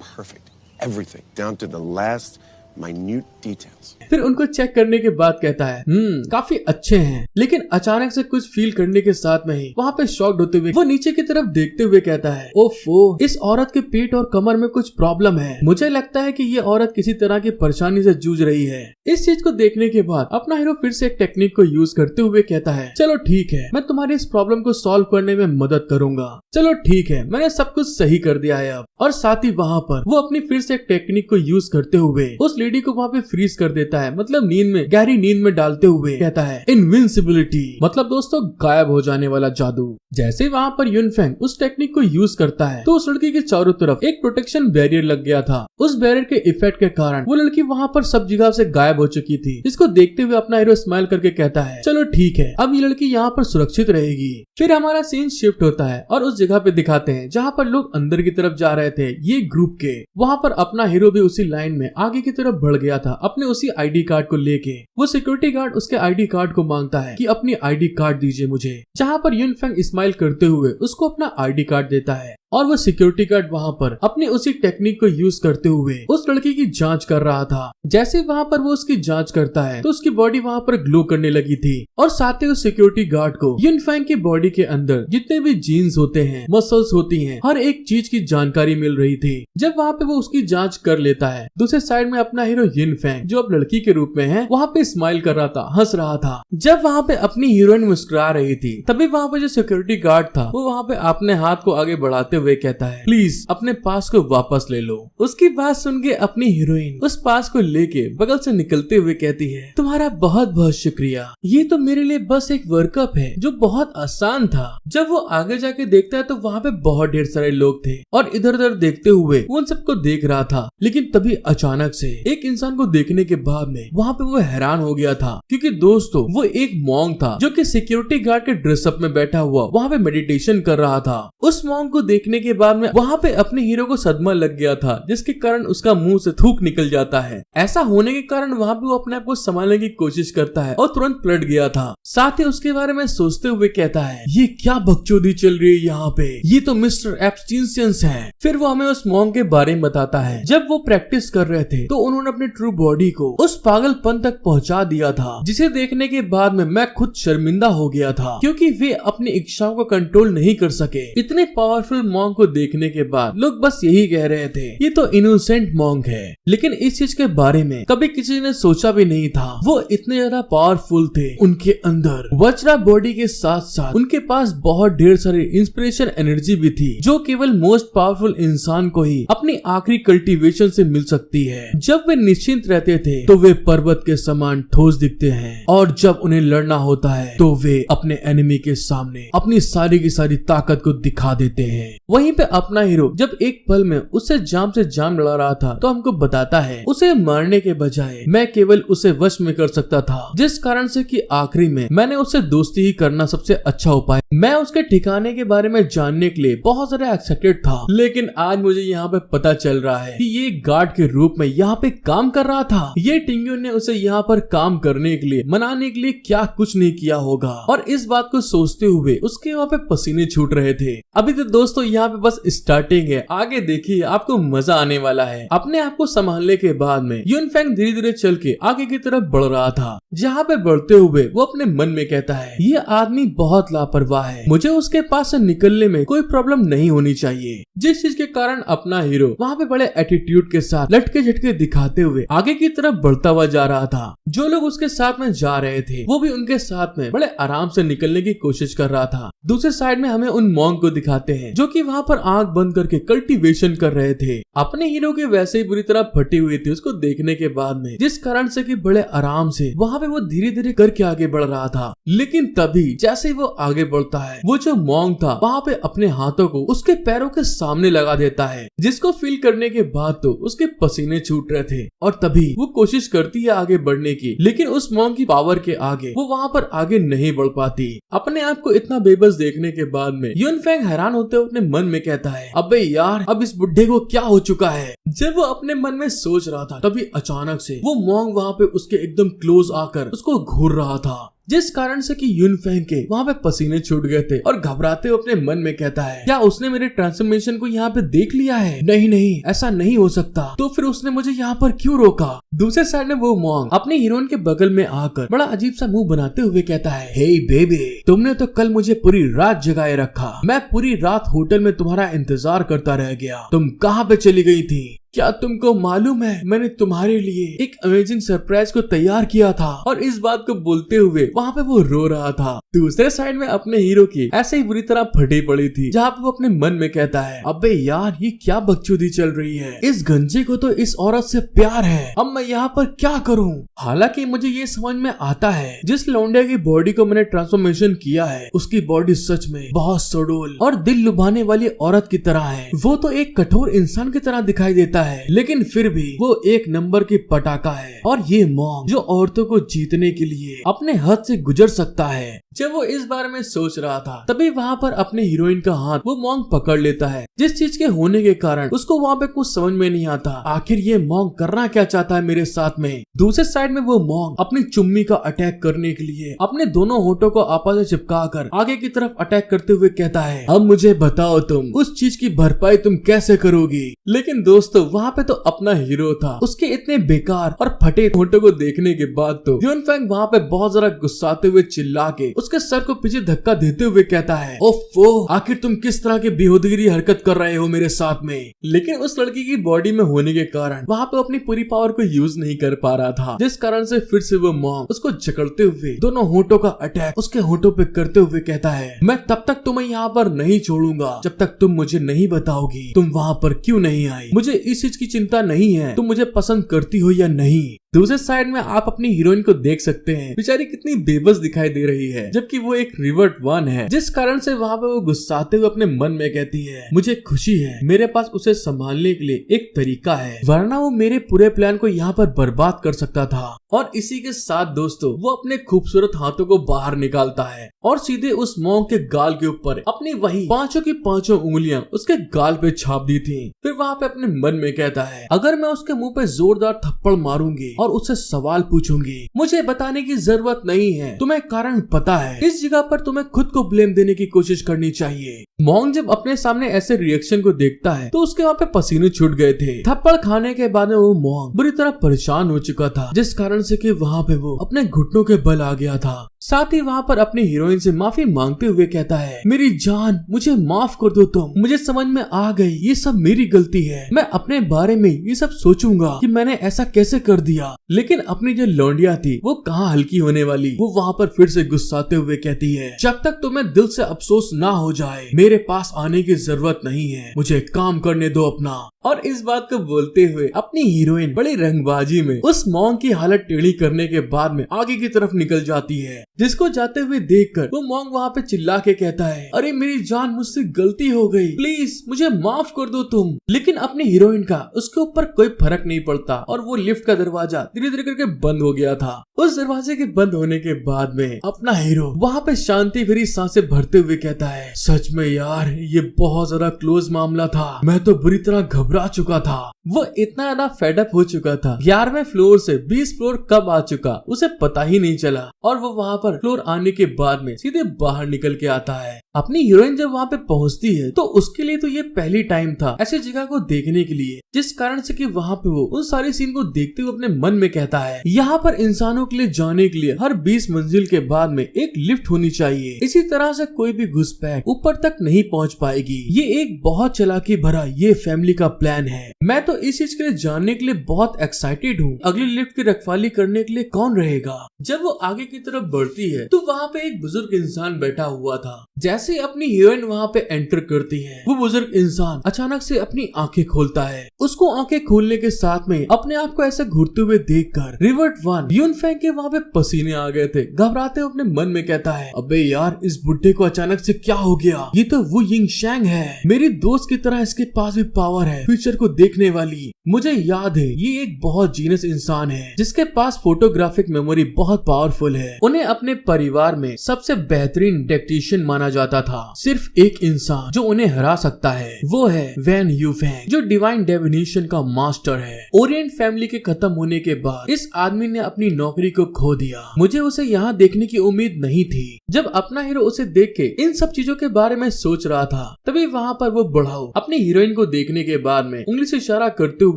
Perfect. Everything, down to the last minute details. फिर उनको चेक करने के बाद कहता है काफी अच्छे हैं, लेकिन अचानक से कुछ फील करने के साथ में ही वहाँ पे शॉक्ड होते हुए वो नीचे की तरफ देखते हुए कहता है ओफो, इस औरत के पेट और कमर में कुछ प्रॉब्लम है। मुझे लगता है कि ये औरत किसी तरह की परेशानी से जूझ रही है। इस चीज को देखने के बाद अपना हीरो फिर से एक टेक्निक को यूज करते हुए कहता है चलो ठीक है, मैं तुम्हारी इस प्रॉब्लम को सॉल्व करने में मदद करूंगा। चलो ठीक है, मैंने सब कुछ सही कर दिया है अब। और साथ ही वहाँ पर वो अपनी फिर से एक टेक्निक को यूज करते हुए उस लेडी को वहाँ पे फ्रीज कर देता है, मतलब नींद में, गहरी नींद में डालते हुए कहता है इनविंसिबिलिटी, मतलब दोस्तों गायब हो जाने वाला जादू। जैसे वहाँ पर युनफेंग उस टेक्निक को यूज करता है तो उस लड़की के चारों तरफ एक प्रोटेक्शन बैरियर लग गया था। उस बैरियर के इफेक्ट के कारण वो लड़की वहाँ पर सब जगह से गायब हो चुकी थी। इसको देखते हुए अपना हीरो स्माइल करके कहता है चलो ठीक है, अब ये लड़की यहाँ पर सुरक्षित रहेगी। फिर हमारा सीन शिफ्ट होता है और उस जगह पे दिखाते हैं जहाँ पर लोग अंदर की तरफ जा रहे थे ये ग्रुप के। वहाँ पर अपना हीरो भी उसी लाइन में आगे की तरफ बढ़ गया था अपने उसी आईडी कार्ड को लेके। वो सिक्योरिटी गार्ड उसके आईडी कार्ड को मांगता है कि अपनी आईडी कार्ड दीजिए मुझे, जहाँ पर युनफेंग स्माइल करते हुए उसको अपना आईडी कार्ड देता है। और वो सिक्योरिटी गार्ड वहाँ पर अपनी उसी टेक्निक को यूज करते हुए उस लड़की की जांच कर रहा था। जैसे वहाँ पर वो उसकी जांच करता है तो उसकी बॉडी वहाँ पर ग्लो करने लगी थी और साथ ही उस सिक्योरिटी गार्ड को युनफैंग की बॉडी के अंदर जितने भी जीन्स होते हैं, मसल्स होती हैं, हर एक चीज की जानकारी मिल रही थी। जब वहाँ पे वो उसकी जांच कर लेता है, दूसरे साइड में अपना हीरो युनफैंग जो अब लड़की के रूप में है वहाँ पे स्माइल कर रहा था, हंस रहा था। जब वहाँ पे अपनी हीरोइन मुस्कुरा रही थी तभी वहाँ पे जो सिक्योरिटी गार्ड था वो वहाँ पे अपने हाथ को आगे बढ़ाते हुए कहता है, प्लीज अपने पास को वापस ले लो। उसकी बात सुन के अपनी हीरोइन उस पास को लेके बगल से निकलते हुए कहती है, तुम्हारा बहुत बहुत शुक्रिया, ये तो मेरे लिए बस एक वर्कअप है जो बहुत आसान था। जब वो आगे जाके देखता है तो वहाँ पे बहुत ढेर सारे लोग थे और इधर उधर देखते हुए वो उन सबको देख रहा था। लेकिन तभी अचानक से एक इंसान को देखने के बाद में वहाँ पे वो हैरान हो गया था, क्योंकि दोस्तों वो एक मॉन्क था जो कि सिक्योरिटी गार्ड के ड्रेसअप में बैठा हुआ वहाँ पे मेडिटेशन कर रहा था। उस मॉन्क को देखने के बाद में वहाँ पे अपने हीरो को सदमा लग गया था, जिसके कारण उसका मुंह से थूक निकल जाता है। ऐसा होने के कारण वहाँ पे वो अपने आप को संभालने की कोशिश करता है और तुरंत पलट गया था। साथ ही उसके बारे में सोचते हुए कहता है, ये क्या बकचोदी चल रही है यहाँ पे, ये तो मिस्टर एब्स्टीनियंस है। फिर वो हमें उस मॉन्क के बारे में बताता है, जब वो प्रैक्टिस कर रहे थे तो उन्होंने अपने ट्रू बॉडी को उस पागलपन तक पहुँचा दिया था, जिसे देखने के बाद में मैं खुद शर्मिंदा हो गया था, क्योंकि वे अपनी इच्छाओं को कंट्रोल नहीं कर सके। इतने पावरफुल मॉन्क को देखने के बाद लोग बस यही कह रहे थे, ये तो इनोसेंट मॉन्क है। लेकिन इस चीज के बारे में कभी किसी ने सोचा भी नहीं था। वो इतने ज्यादा पावरफुल थे, उनके अंदर वज्रा बॉडी के साथ साथ उनके पास बहुत ढेर सारी इंस्पिरेशन एनर्जी भी थी, जो केवल मोस्ट पावरफुल इंसान को ही अपनी आखिरी कल्टीवेशन से मिल सकती है। जब वे निश्चिंत रहते थे तो वे पर्वत के समान ठोस दिखते हैं, और जब उन्हें लड़ना होता है तो वे अपने एनिमी के सामने अपनी सारी की सारी ताकत को दिखा देते हैं। वहीं पे अपना हीरो जब एक पल में उससे जाम से जाम लड़ा रहा था तो हमको बताता है, उसे मारने के बजाय मैं केवल उसे वश में कर सकता था, जिस कारण से कि आखिरी में मैंने उससे दोस्ती ही करना सबसे अच्छा उपाय। मैं उसके ठिकाने के बारे में जानने के लिए बहुत ज्यादा एक्साइटेड था, लेकिन आज मुझे यहाँ पे पता चल रहा है कि ये गार्ड के रूप में यहाँ पे काम कर रहा था। ये टिंग्यू ने उसे यहाँ पर काम करने के लिए, मनाने के लिए क्या कुछ नहीं किया होगा, और इस बात को सोचते हुए उसके वहाँ पे पसीने छूट रहे थे। अभी तो दोस्तों यहाँ पे बस स्टार्टिंग है, आगे देखिए आपको मजा आने वाला है। अपने आप को संभालने के बाद में युनफैंग धीरे धीरे चल के आगे की तरफ बढ़ रहा था। जहाँ पे बढ़ते हुए वो अपने मन में कहता है, ये आदमी बहुत लापरवाह है, मुझे उसके पास से निकलने में कोई प्रॉब्लम नहीं होनी चाहिए। जिस चीज के कारण अपना हीरो वहाँ पे बड़े एटीट्यूड के साथ लटके झटके दिखाते हुए आगे की तरफ बढ़ता हुआ जा रहा था। जो लोग उसके साथ में जा रहे थे वो भी उनके साथ में बड़े आराम से निकलने की कोशिश कर रहा था। दूसरे साइड में हमें उन मॉन्क को दिखाते हैं जो कि वहाँ पर आंख बंद करके कल्टीवेशन कर रहे थे। अपने हीरो के वैसे ही बुरी तरह फटी हुई थी उसको देखने के बाद में, जिस कारण से कि बड़े आराम से वहाँ पे वो धीरे धीरे करके आगे बढ़ रहा था। लेकिन तभी जैसे ही वो आगे बढ़ता है, वो जो मॉन्क था वहाँ पे अपने हाथों को उसके पैरों के सामने लगा देता है, जिसको फील करने के बाद तो उसके पसीने छूट रहे थे। और तभी वो कोशिश करती है आगे बढ़ने की, लेकिन उस मॉन्क की पावर के आगे वो वहाँ पर आगे नहीं बढ़ पाती। अपने आप को इतना बेबस देखने के बाद में युनफैंग हैरान होते हुए अपने मन में कहता है, अबे यार अब इस बुढ़े को क्या हो चुका है। जब वो अपने मन में सोच रहा था तभी अचानक से वो मॉन्क वहाँ पे उसके एकदम क्लोज आकर उसको घूर रहा था, जिस कारण से कि युनफैंग के वहाँ पे पसीने छूट गए थे और घबराते हुए अपने मन में कहता है, क्या उसने मेरे ट्रांसफॉर्मेशन को यहाँ पे देख लिया है? नहीं नहीं, ऐसा नहीं हो सकता। तो फिर उसने मुझे यहाँ पर क्यों रोका? दूसरे साइड में वो मॉन्क अपने हीरोइन के बगल में आकर बड़ा अजीब सा मुंह बनाते हुए कहता है, हे बेबी, तुमने तो कल मुझे पूरी रात जगाए रखा। मैं पूरी रात होटल में तुम्हारा इंतजार करता रह गया। तुम कहाँ पे चली गई थी? क्या तुमको मालूम है मैंने तुम्हारे लिए एक अमेजिंग सरप्राइज को तैयार किया था? और इस बात को बोलते हुए वहाँ पे वो रो रहा था। दूसरे साइड में अपने हीरो की ऐसे ही बुरी तरह फटी पड़ी थी, जहाँ पे वो अपने मन में कहता है, अबे यार ये क्या बकचोदी चल रही है, इस गंजे को तो इस औरत से प्यार है, अब मैं यहाँ पर क्या करूँ? हालांकि मुझे ये समझ में आता है, जिस लौंडे की बॉडी को मैंने ट्रांसफॉर्मेशन किया है उसकी बॉडी सच में बहुत सुडौल और दिल लुभाने वाली औरत की तरह है। वो तो एक कठोर इंसान की तरह दिखाई देता है, लेकिन फिर भी वो एक नंबर की पटाखा है। और ये मॉन्क जो औरतों को जीतने के लिए अपने हद से गुजर सकता है, जब वो इस बारे में सोच रहा था तभी वहाँ पर अपने हीरोइन का हाथ वो मॉन्क पकड़ लेता है, जिस चीज के होने के कारण उसको वहाँ पे कुछ समझ में नहीं आता आखिर ये मॉन्क करना क्या चाहता है मेरे साथ में। दूसरे साइड में वो मॉन्क अपनी चुम्मी का अटैक करने के लिए अपने दोनों होठों को आपस में चिपका कर आगे की तरफ अटैक करते हुए कहता है, अब मुझे बताओ तुम उस चीज की भरपाई तुम कैसे करोगी। लेकिन दोस्तों वहाँ पे तो अपना हीरो था, उसके इतने बेकार और फटे होठों को देखने के बाद तो यूनफैंग वहाँ पे बहुत ज्यादा गुस्साते हुए चिल्ला के उसके सर को पीछे धक्का देते हुए कहता है, ओफो आखिर तुम किस तरह की बेहुदगी हरकत कर रहे हो मेरे साथ में। लेकिन उस लड़की की बॉडी में होने के कारण वहाँ पे अपनी पूरी पावर को यूज नहीं कर पा रहा था, जिस कारण से फिर से वो मॉन्क उसको जकड़ते हुए दोनों होठों का अटैक उसके होठों पे करते हुए कहता है, मैं तब तक तुम्हें यहाँ पर नहीं छोड़ूंगा जब तक तुम मुझे नहीं बताओगी तुम वहाँ पर क्यों नहीं आई। मुझे इस चीज की चिंता नहीं है तुम मुझे पसंद करती हो या नहीं। दूसरे साइड में आप अपनी हीरोइन को देख सकते हैं, बेचारी कितनी बेबस दिखाई दे रही है जबकि वो एक रिवर्ट वन है, जिस कारण से वहाँ पे वो गुस्साते हुए अपने मन में कहती है, मुझे खुशी है मेरे पास उसे संभालने के लिए एक तरीका है, वरना वो मेरे पूरे प्लान को यहाँ पर बर्बाद कर सकता था। और इसी के साथ दोस्तों वो अपने खूबसूरत हाथों को बाहर निकालता है और सीधे उस मॉन्क के गाल के ऊपर अपनी वही पांचों की पांचों उंगलियां उसके गाल पे छाप दी थी। फिर वहाँ पे अपने मन में कहता है, अगर मैं उसके मुंह पे जोरदार थप्पड़ मारूंगी और उससे सवाल पूछूंगी, मुझे बताने की जरूरत नहीं है, तुम्हें कारण पता है, इस जगह पर तुम्हें खुद को ब्लेम देने की कोशिश करनी चाहिए। मॉन्क जब अपने सामने ऐसे रिएक्शन को देखता है तो उसके वहाँ पे पसीने छूट गए थे। थप्पड़ खाने के बाद में वो मॉन्क बुरी तरह परेशान हो चुका था, जिस कारण से कि वहाँ पे वो अपने घुटनों के बल आ गया था। साथ ही वहाँ पर अपनी हीरोइन से माफी मांगते हुए कहता है, मेरी जान मुझे माफ कर दो तुम, मुझे समझ में आ गई ये सब मेरी गलती है, मैं अपने बारे में ये सब सोचूंगा कि मैंने ऐसा कैसे कर दिया। लेकिन अपनी जो लौंडिया थी वो कहाँ हल्की होने वाली, वो वहाँ पर फिर से गुस्साते हुए कहती है, जब तक तुम्हें दिल से अफसोस ना हो जाए मेरे पास आने की जरूरत नहीं है, मुझे काम करने दो अपना। और इस बात को बोलते हुए अपनी हीरोइन बड़ी रंगबाजी में उस मॉन्क की हालत टेढ़ी करने के बाद में आगे की तरफ निकल जाती है, जिसको जाते हुए देखकर वो मॉन्क वहाँ पे चिल्ला के कहता है, अरे मेरी जान मुझसे गलती हो गई, प्लीज मुझे माफ कर दो तुम। लेकिन अपनी हीरोइन का उसके ऊपर कोई फर्क नहीं पड़ता और वो लिफ्ट का दरवाजा धीरे धीरे करके बंद हो गया था। उस दरवाजे के बंद होने के बाद में अपना हीरो वहाँ पे शांति भरी सांसें भरते हुए कहता है, सच में यार ये बहुत ज्यादा क्लोज मामला था, मैं तो बुरी तरह घबरा चुका था। वो इतना ज्यादा फेडअप हो चुका था, 11वें फ्लोर से 20 फ्लोर कब आ चुका उसे पता ही नहीं चला। और वो वहाँ पर फ्लोर आने के बाद में सीधे बाहर निकल के आता है। अपनी हीरोइन जब वहाँ पे पहुँचती है तो उसके लिए तो ये पहली टाइम था ऐसी जगह को देखने के लिए, जिस कारण से कि वहाँ पे वो उन सारी सीन को देखते हुए अपने मन में कहता है, यहाँ पर इंसानों के लिए जाने के लिए हर 20 मंजिल के बाद में एक लिफ्ट होनी चाहिए, इसी तरह से कोई भी घुसपैठ ऊपर तक नहीं पहुँच पाएगी। ये एक बहुत चालाकी भरा ये फैमिली का प्लान है। मैं तो इस चीज के लिए जानने के लिए बहुत एक्साइटेड हूँ, अगली लिफ्ट की रखवाली करने के लिए कौन रहेगा। जब वो आगे की तरफ बढ़ती है तो वहाँ पे एक बुजुर्ग इंसान बैठा हुआ था। जैसे अपनी हीरोइन वहाँ पे एंटर करती है, वो बुजुर्ग इंसान अचानक से अपनी आंखें खोलता है। उसको आंखें खोलने के साथ में अपने आप को ऐसे घूरते हुए देखकर रिवर्ट वन यूनफैंग के वहाँ पे पसीने आ गए थे। घबराते अपने मन में कहता है, अबे यार इस बुड्ढे को अचानक से क्या हो गया, ये तो वो यिंग शैंग है, मेरी दोस्त की तरह इसके पास भी पावर है फ्यूचर को देखने वाली। मुझे याद है ये एक बहुत जीनियस इंसान है जिसके पास फोटोग्राफिक मेमोरी बहुत पावरफुल है। उन्हें अपने परिवार में सबसे बेहतरीन टेक्नीशियन माना जाता था। सिर्फ एक इंसान जो उन्हें हरा सकता है वो है वैन यूफैंग, जो डिवाइन डेफिनेशन का मास्टर है। ओरिएंट फैमिली के खत्म होने के बाद इस आदमी ने अपनी नौकरी को खो दिया। मुझे उसे यहाँ देखने की उम्मीद नहीं थी। जब अपना हीरो उसे देख के इन सब चीजों के बारे में सोच रहा था तभी वहाँ पर वो बुढ़ाऊ अपनी हीरोइन को देखने के बाद में उंगली से इशारा करते हुए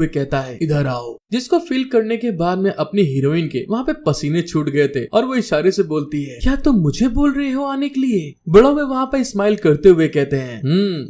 कहता है, इधर आओ। जिसको फील करने के बाद में अपनी हीरोइन के वहाँ पे पसीने छूट गए थे और वो इशारे से बोलती है, क्या तुम मुझे बोल रहे हो आने के लिए। बड़ों में वहाँ पे स्माइल करते हुए कहते हैं,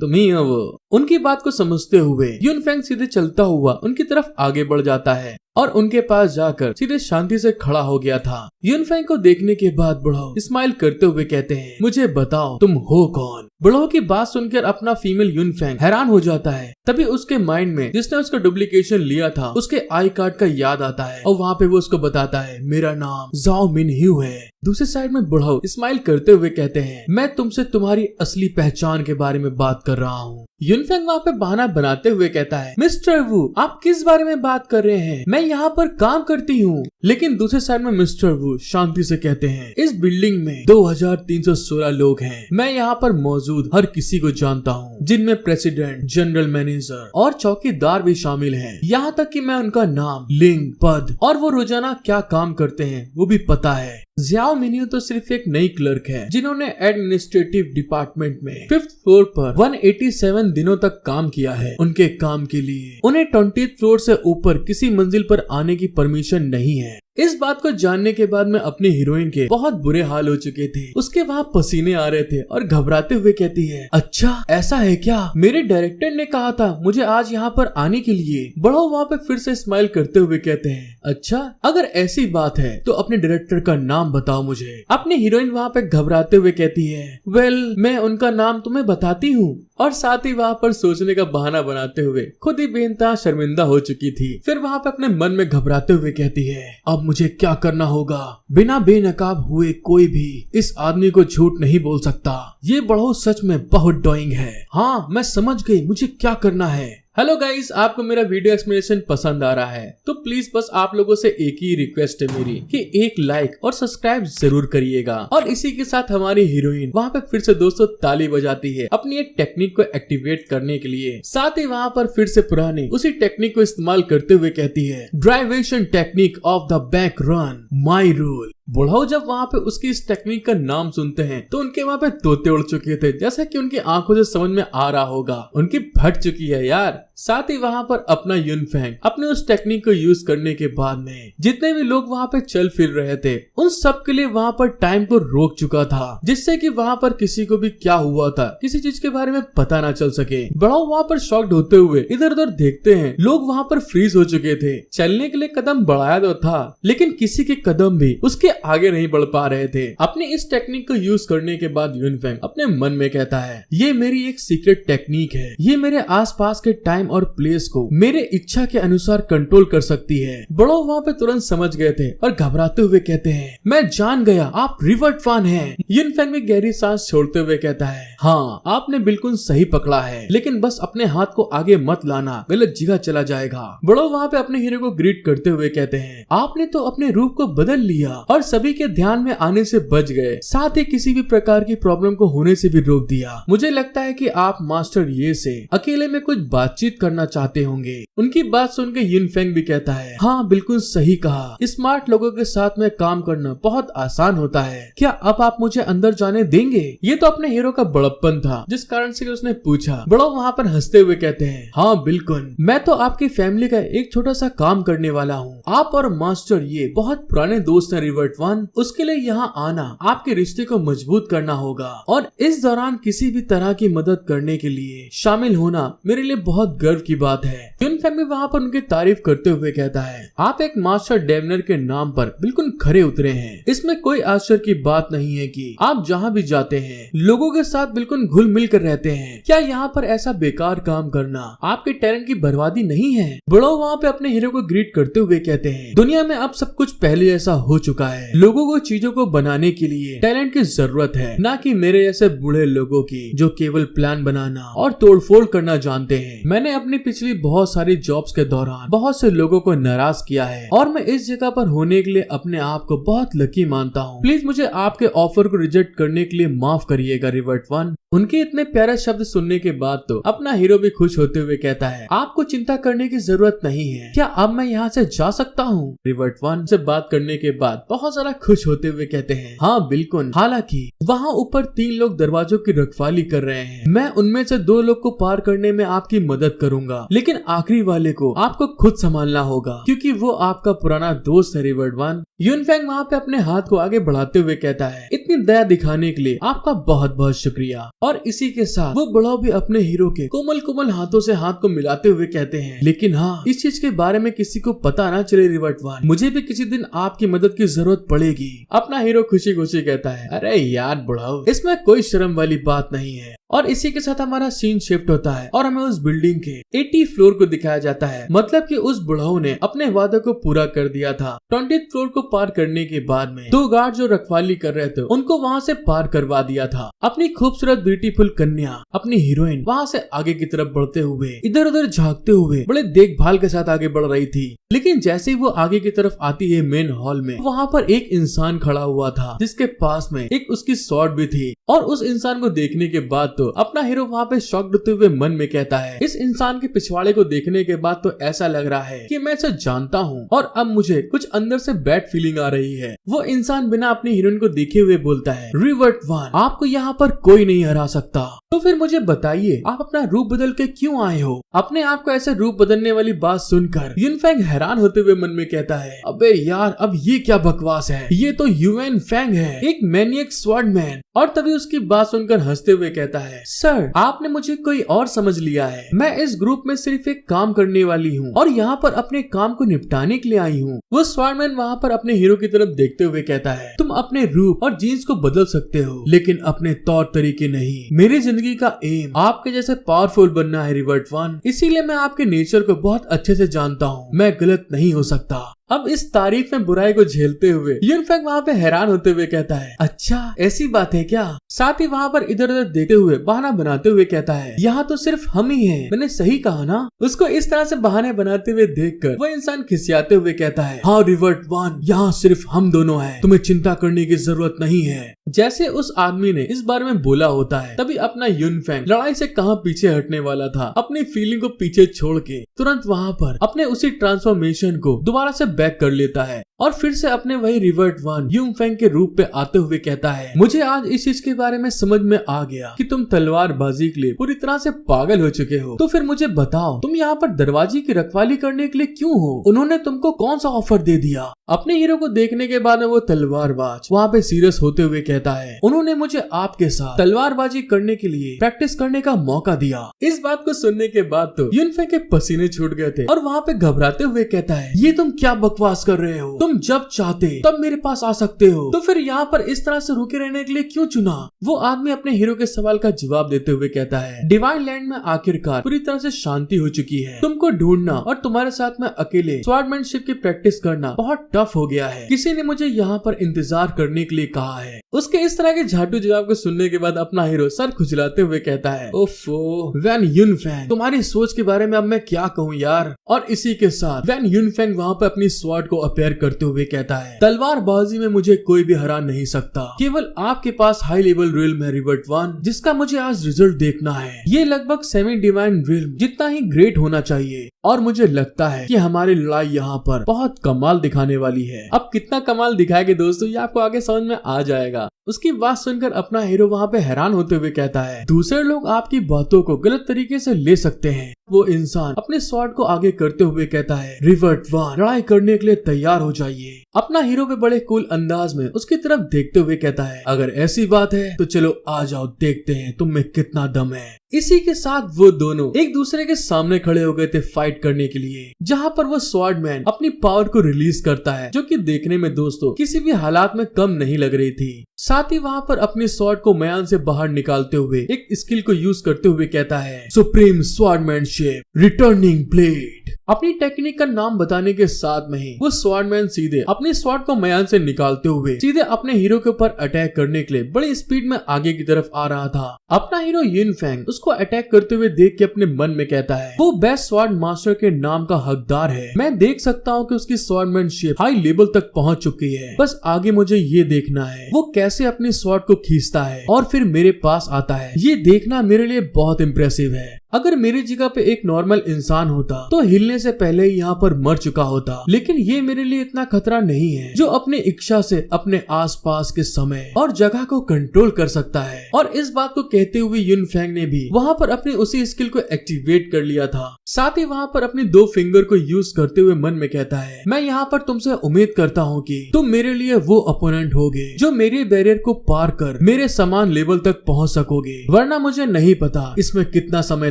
तुम ही हो वो। उनकी बात को समझते हुए यूनफैंग सीधे चलता हुआ उनकी तरफ आगे बढ़ जाता है और उनके पास जाकर सीधे शांति से खड़ा हो गया था। यूनफैंग को देखने के बाद बुढ़ाऊ स्माइल करते हुए कहते हैं, मुझे बताओ तुम हो कौन। बुढ़ाऊ की बात सुनकर अपना फीमेल यूनफैंग हैरान हो जाता है। तभी उसके माइंड में जिसने उसका डुप्लीकेशन लिया था उसके आई कार्ड का याद आता है और वहाँ पे वो उसको बताता है, मेरा नाम जाओ मिन ह्यू है। दूसरी साइड में बुढ़ाऊ स्माइल करते हुए कहते हैं, मैं तुमसे तुम्हारी असली पहचान के बारे में बात कर रहा हूँ। यूनफैंग वहाँ पे बहाना बनाते हुए कहता है, मिस्टर वू आप किस बारे में बात कर रहे हैं, मैं मैं यहाँ पर काम करती हूँ। लेकिन दूसरे साइड में मिस्टर वू शांति से कहते हैं, इस बिल्डिंग में 2316 लोग हैं। मैं यहाँ पर मौजूद हर किसी को जानता हूँ, जिनमें प्रेसिडेंट, जनरल मैनेजर और चौकीदार भी शामिल हैं। यहाँ तक कि मैं उनका नाम, लिंग, पद और वो रोजाना क्या काम करते हैं वो भी पता है। ज़ियाओ मिन्यू तो सिर्फ एक नई क्लर्क है जिन्होंने एडमिनिस्ट्रेटिव डिपार्टमेंट में 5th फ्लोर पर 187 दिनों तक काम किया है। उनके काम के लिए उन्हें 20th फ्लोर से ऊपर किसी मंजिल पर आने की परमिशन नहीं है। इस बात को जानने के बाद में अपनी हीरोइन के बहुत बुरे हाल हो चुके थे। उसके वहाँ पसीने आ रहे थे और घबराते हुए कहती है, अच्छा ऐसा है क्या? मेरे डायरेक्टर ने कहा था मुझे आज यहाँ पर आने के लिए। बड़ो वहाँ पे फिर से स्माइल करते हुए कहते हैं, अच्छा अगर ऐसी बात है तो अपने डायरेक्टर का नाम बताओ मुझे। अपनी हीरोइन वहाँ पे घबराते हुए कहती है, वेल मैं उनका नाम तुम्हें बताती हूँ। और साथ ही वहाँ पर सोचने का बहाना बनाते हुए खुद ही बेइंतहा शर्मिंदा हो चुकी थी। फिर वहाँ पे अपने मन में घबराते हुए कहती है, अब मुझे क्या करना होगा? बिना बेनकाब हुए कोई भी इस आदमी को झूठ नहीं बोल सकता। ये बड़ो सच में बहुत डॉइंग है। हाँ मैं समझ गई मुझे क्या करना है। हेलो गाइस, आपको मेरा वीडियो एक्सप्लेनेशन पसंद आ रहा है तो प्लीज बस आप लोगों से एक ही रिक्वेस्ट है मेरी कि एक लाइक और सब्सक्राइब जरूर करिएगा। और इसी के साथ हमारी हीरोइन वहाँ पे फिर से दोस्तों ताली बजाती है अपनी एक टेक्निक को एक्टिवेट करने के लिए। साथ ही वहाँ पर फिर से पुरानी उसी टेक्निक को इस्तेमाल करते हुए कहती है, derivation technique of the back run, my rule. बुढ़ाऊ जब वहाँ पे उसकी इस टेक्निक का नाम सुनते हैं तो उनके वहाँ पे तोते उड़ चुके थे, जैसा कि उनकी आंखों से समझ में आ रहा होगा। उनकी फट चुकी है यार। साथ ही वहाँ पर अपना युनफेंग अपने उस टेक्निक को यूज करने के बाद में जितने भी लोग वहाँ पे चल फिर रहे थे उन सब के लिए वहाँ पर टाइम को रोक चुका था, जिससे कि वहाँ पर किसी को भी क्या हुआ था किसी चीज के बारे में पता ना चल सके। बुढ़ाऊ वहाँ पर शॉक्ड होते हुए इधर उधर देखते हैं। लोग वहाँ पर फ्रीज हो चुके थे। चलने के लिए कदम बढ़ाया तो था लेकिन किसी के कदम भी उसके आगे नहीं बढ़ पा रहे थे। अपने इस टेक्निक को यूज करने के बाद युनफेंग अपने मन में कहता है, ये मेरी एक सीक्रेट टेक्निक है। ये मेरे आसपास के टाइम और प्लेस को मेरे इच्छा के अनुसार कंट्रोल कर सकती है। बड़ो वहाँ पे तुरंत समझ गए थे और घबराते हुए कहते हैं, मैं जान गया आप रिवर्ट फैन हैं। युनफेंग भी गहरी सांस छोड़ते हुए कहता है, हाँ आपने बिल्कुल सही पकड़ा है, लेकिन बस अपने हाथ को आगे मत लाना, गलत जगह चला जाएगा। बड़ो वहाँ पे अपने हीरो को ग्रीट करते हुए कहते हैं, आपने तो अपने रूप को बदल लिया और सभी के ध्यान में आने से बच गए, साथ ही किसी भी प्रकार की प्रॉब्लम को होने से भी रोक दिया। मुझे लगता है कि आप मास्टर ये से अकेले में कुछ बातचीत करना चाहते होंगे। उनकी बात सुन के युनफेंग भी कहता है, हाँ बिल्कुल सही कहा, स्मार्ट लोगों के साथ में काम करना बहुत आसान होता है। क्या अब आप मुझे अंदर जाने देंगे? ये तो अपने हीरो का बड़प्पन था जिस कारण से उसने पूछा। बड़ो वहाँ पर हंसते हुए कहते हैं, हाँ बिल्कुल, मैं तो आपकी फैमिली का एक छोटा सा काम करने वाला हूँ। आप और मास्टर ये बहुत पुराने दोस्त हैं रिवर्ट वन, उसके लिए यहाँ आना आपके रिश्ते को मजबूत करना होगा और इस दौरान किसी भी तरह की मदद करने के लिए शामिल होना मेरे लिए बहुत गर्व की बात है। युनफेंग भी वहाँ पर उनकी तारीफ करते हुए कहता है, आप एक मास्टर डेमनर के नाम पर बिल्कुल खरे उतरे हैं। इसमें कोई आश्चर्य की बात नहीं है कि आप जहाँ भी जाते हैं लोगों के साथ बिल्कुल घुल मिल कर रहते हैं। क्या यहाँ पर ऐसा बेकार काम करना आपके टैलेंट की बर्बादी नहीं है? बड़ो वहाँ पे अपने हीरो को ग्रीट करते हुए कहते हैं, दुनिया में अब सब कुछ पहले जैसा हो चुका है। लोगों को चीजों को बनाने के लिए टैलेंट की जरूरत है, ना कि मेरे जैसे बूढ़े लोगों की जो केवल प्लान बनाना और तोड़फोड़ करना जानते हैं। मैंने अपनी पिछली बहुत सारी जॉब्स के दौरान बहुत से लोगों को नाराज किया है और मैं इस जगह पर होने के लिए अपने आप को बहुत लकी मानता हूँ। प्लीज मुझे आपके ऑफर को रिजेक्ट करने के लिए माफ करिएगा रिवर्ट वन। उनके इतने प्यारे शब्द सुनने के बाद तो अपना हीरो भी खुश होते हुए कहता है, आपको चिंता करने की जरूरत नहीं है। क्या अब मैं यहाँ से जा सकता हूँ? रिवर्ट वन से बात करने के बाद बहुत सारा खुश होते हुए कहते हैं, हाँ बिल्कुल। हालांकि वहाँ ऊपर 3 लोग दरवाजों की रखवाली कर रहे हैं। मैं उनमें से 2 लोग को पार करने में आपकी मदद करूंगा, लेकिन आखिरी वाले को आपको खुद संभालना होगा क्योंकि वो आपका पुराना दोस्त है रिवर्ट वन। युनफेंग वहाँ पे अपने हाथ को आगे बढ़ाते हुए कहता है, इतनी दया दिखाने के लिए आपका बहुत बहुत शुक्रिया। और इसी के साथ वो बड़ो भी अपने हीरो के कोमल कोमल हाथों से हाथ को मिलाते हुए कहते हैं, लेकिन हाँ इस चीज के बारे में किसी को पता ना चले रिवर्ट वन, मुझे भी किसी दिन आपकी मदद की जरूरत पड़ेगी। अपना हीरो खुशी खुशी कहता है, अरे यार बुढ़ाओ, इसमें कोई शर्म वाली बात नहीं है। और इसी के साथ हमारा सीन शिफ्ट होता है और हमें उस बिल्डिंग के 80 फ्लोर को दिखाया जाता है। मतलब कि उस बुढ़ाऊ ने अपने वादे को पूरा कर दिया था। 20th फ्लोर को पार करने के बाद में 2 गार्ड जो रखवाली कर रहे थे उनको वहाँ से पार करवा दिया था। अपनी खूबसूरत ब्यूटीफुल कन्या अपनी हीरोइन वहाँ से आगे की तरफ बढ़ते हुए इधर उधर झांकते हुए बड़े देखभाल के साथ आगे बढ़ रही थी। लेकिन जैसे ही वो आगे की तरफ आती है मेन हॉल में, वहाँ पर एक इंसान खड़ा हुआ था जिसके पास में एक उसकी स्वॉर्ड भी थी। और उस इंसान को देखने के बाद तो अपना हीरो वहाँ पे शॉक्ड होते हुए मन में कहता है, इस इंसान के पिछवाड़े को देखने के बाद तो ऐसा लग रहा है कि मैं इसे जानता हूँ और अब मुझे कुछ अंदर से बैड फीलिंग आ रही है। वो इंसान बिना अपनी हीरोइन को देखे हुए बोलता है, रिवर्ट वन, आपको यहाँ पर कोई नहीं हरा सकता। तो फिर मुझे बताइए आप अपना रूप बदल के क्यों आए हो? अपने आप को ऐसे रूप बदलने वाली बात सुनकर यूनफैंग हैरान होते हुए मन में कहता है, अबे यार अब ये क्या बकवास है, ये तो यूएन फैंग है, एक मैनियक स्वॉर्डमैन। और तभी उसकी बात सुनकर हंसते हुए कहता है, सर आपने मुझे कोई और समझ लिया है। मैं इस ग्रुप में सिर्फ एक काम करने वाली हूँ और यहाँ पर अपने काम को निपटाने के लिए आई हूँ। वो स्वॉर्डमैन वहाँ पर अपने हीरो की तरफ देखते हुए कहता है, तुम अपने रूप और जीन्स को बदल सकते हो लेकिन अपने तौर तरीके नहीं। मेरी जिंदगी का एम आपके जैसे पावरफुल बनना है रिवर्ट वन, इसीलिए मैं आपके नेचर को बहुत अच्छे से जानता हूँ। मैं गलत नहीं हो सकता। अब इस तारीफ में बुराई को झेलते हुए यूनफैंग वहाँ पे हैरान होते हुए कहता है, अच्छा ऐसी बात है क्या? साथ ही वहाँ पर इधर उधर देखते हुए बहाना बनाते हुए कहता है, यहाँ तो सिर्फ हम ही हैं। मैंने सही कहा ना? उसको इस तरह से बहाने बनाते हुए देखकर वो इंसान खिसियाते हुए कहता है, हाँ रिवर्ट वन, यहाँ सिर्फ हम दोनों हैं, तुम्हें चिंता करने की जरूरत नहीं है। जैसे उस आदमी ने इस बारे में बोला होता है, तभी अपना यूनफैंग लड़ाई से कहाँ पीछे हटने वाला था, अपनी फीलिंग को पीछे छोड़ के तुरंत वहाँ पर अपने उसी ट्रांसफॉर्मेशन को दोबारा से बैक कर लेता है और फिर से अपने वही रिवर्ट वन यूनफैंग के रूप पे आते हुए कहता है, मुझे आज इस चीज के बारे में समझ में आ गया कि तुम तलवारबाजी के लिए पूरी तरह से पागल हो चुके हो। तो फिर मुझे बताओ तुम यहाँ पर दरवाजे की रखवाली करने के लिए क्यों हो? उन्होंने तुमको कौन सा ऑफर दे दिया? अपने हीरो को देखने के बाद में वो तलवारबाज वहाँ पे सीरियस होते हुए कहता है, उन्होंने मुझे आपके साथ तलवारबाजी करने के लिए प्रैक्टिस करने का मौका दिया। इस बात को सुनने के बाद तो यूनफैंग के पसीने छूट गए थे और वहाँ पे घबराते हुए कहता है, ये तुम क्या बकवास कर रहे हो? तुम जब चाहते तब मेरे पास आ सकते हो, तो फिर यहाँ पर इस तरह से रुके रहने के लिए क्यों चुना? वो आदमी अपने हीरो के सवाल का जवाब देते हुए कहता है, डिवाइन लैंड में आखिरकार पूरी तरह से शांति हो चुकी है। तुमको ढूंढना और तुम्हारे साथ में अकेले स्वॉर्डमैनशिप की प्रैक्टिस करना बहुत टफ हो गया है। किसी ने मुझे यहाँ पर इंतजार करने के लिए कहा है। उसके इस तरह के झाटू जवाब को सुनने के बाद अपना हीरो सर खुजलाते हुए कहता है, ओफो वैन यूनफैंग, तुम्हारी सोच के बारे में अब मैं क्या कहूँ यार। और इसी के साथ वैन यूनफैंग वहाँ पे अपनी स्वॉर्ड को अपेयर करते हुए कहता है, तलवारबाजी में मुझे कोई भी हरा नहीं सकता। केवल आपके पास हाई लेवल रिल्म है रिवर्ट वन, जिसका मुझे आज रिजल्ट देखना है। ये लगभग सेमी डिवाइन रिल्म जितना ही ग्रेट होना चाहिए और मुझे लगता है कि हमारी लड़ाई यहाँ पर बहुत कमाल दिखाने वाली है। अब कितना कमाल दिखाएंगे दोस्तों, ये आपको आगे समझ में आ जाएगा। उसकी बात सुनकर अपना हीरो वहाँ पे हैरान होते हुए कहता है, दूसरे लोग आपकी बातों को गलत तरीके से ले सकते हैं। वो इंसान अपने स्वॉर्ड को आगे करते हुए कहता है, रिवर्ट वन, लड़ाई करने के लिए तैयार हो जाइए। अपना हीरो पे बड़े कूल अंदाज में उसकी तरफ देखते हुए कहता है, अगर ऐसी बात है तो चलो आ जाओ, देखते हैं तुम में कितना दम है। इसी के साथ वो दोनों एक दूसरे के सामने खड़े हो गए थे फाइट करने के लिए, जहाँ पर वो स्वॉर्डमैन अपनी पावर को रिलीज करता है, जो कि देखने में दोस्तों किसी भी हालात में कम नहीं लग रही थी। साथ ही वहाँ पर अपनी स्वॉर्ड को मयान से बाहर निकालते हुए एक स्किल को यूज करते हुए कहता है, सुप्रीम स्वॉर्डमैनशिप, रिटर्निंग ब्लेड। अपनी टेक्निक का नाम बताने के साथ में ही वो स्वॉर्डमैन सीधे अपनी स्वॉर्ड को मयान से निकालते हुए सीधे अपने हीरो के ऊपर अटैक करने के लिए बड़ी स्पीड में आगे की तरफ आ रहा था। अपना हीरो यूनफैंग उसको अटैक करते हुए देख के अपने मन में कहता है, वो बेस्ट स्वॉर्ड मास्टर के नाम का हकदार है। मैं देख सकता हूँ कि उसकी स्वॉर्डमैनशिप हाई लेवल तक पहुँच चुकी है। बस आगे मुझे ये देखना है वो कैसे अपनी स्वॉर्ड को खींचता है और फिर मेरे पास आता है। ये देखना मेरे लिए बहुत इम्प्रेसिव है। अगर मेरी जगह पे एक नॉर्मल इंसान होता तो हिलने से पहले ही यहाँ पर मर चुका होता, लेकिन ये मेरे लिए इतना खतरा नहीं है, जो अपनी इच्छा से अपने आसपास के समय और जगह को कंट्रोल कर सकता है। और इस बात को कहते हुए यूनफैंग ने भी वहाँ पर अपनी उसी स्किल को एक्टिवेट कर लिया था। साथ ही वहाँ पर अपनी 2 फिंगर को यूज करते हुए मन में कहता है, मैं यहाँ पर तुमसे उम्मीद करता हूँ कि तुम मेरे लिए वो अपोनेंट होगे जो मेरे बैरियर को पार कर मेरे समान लेवल तक पहुँच सकोगे, वरना मुझे नहीं पता इसमें कितना समय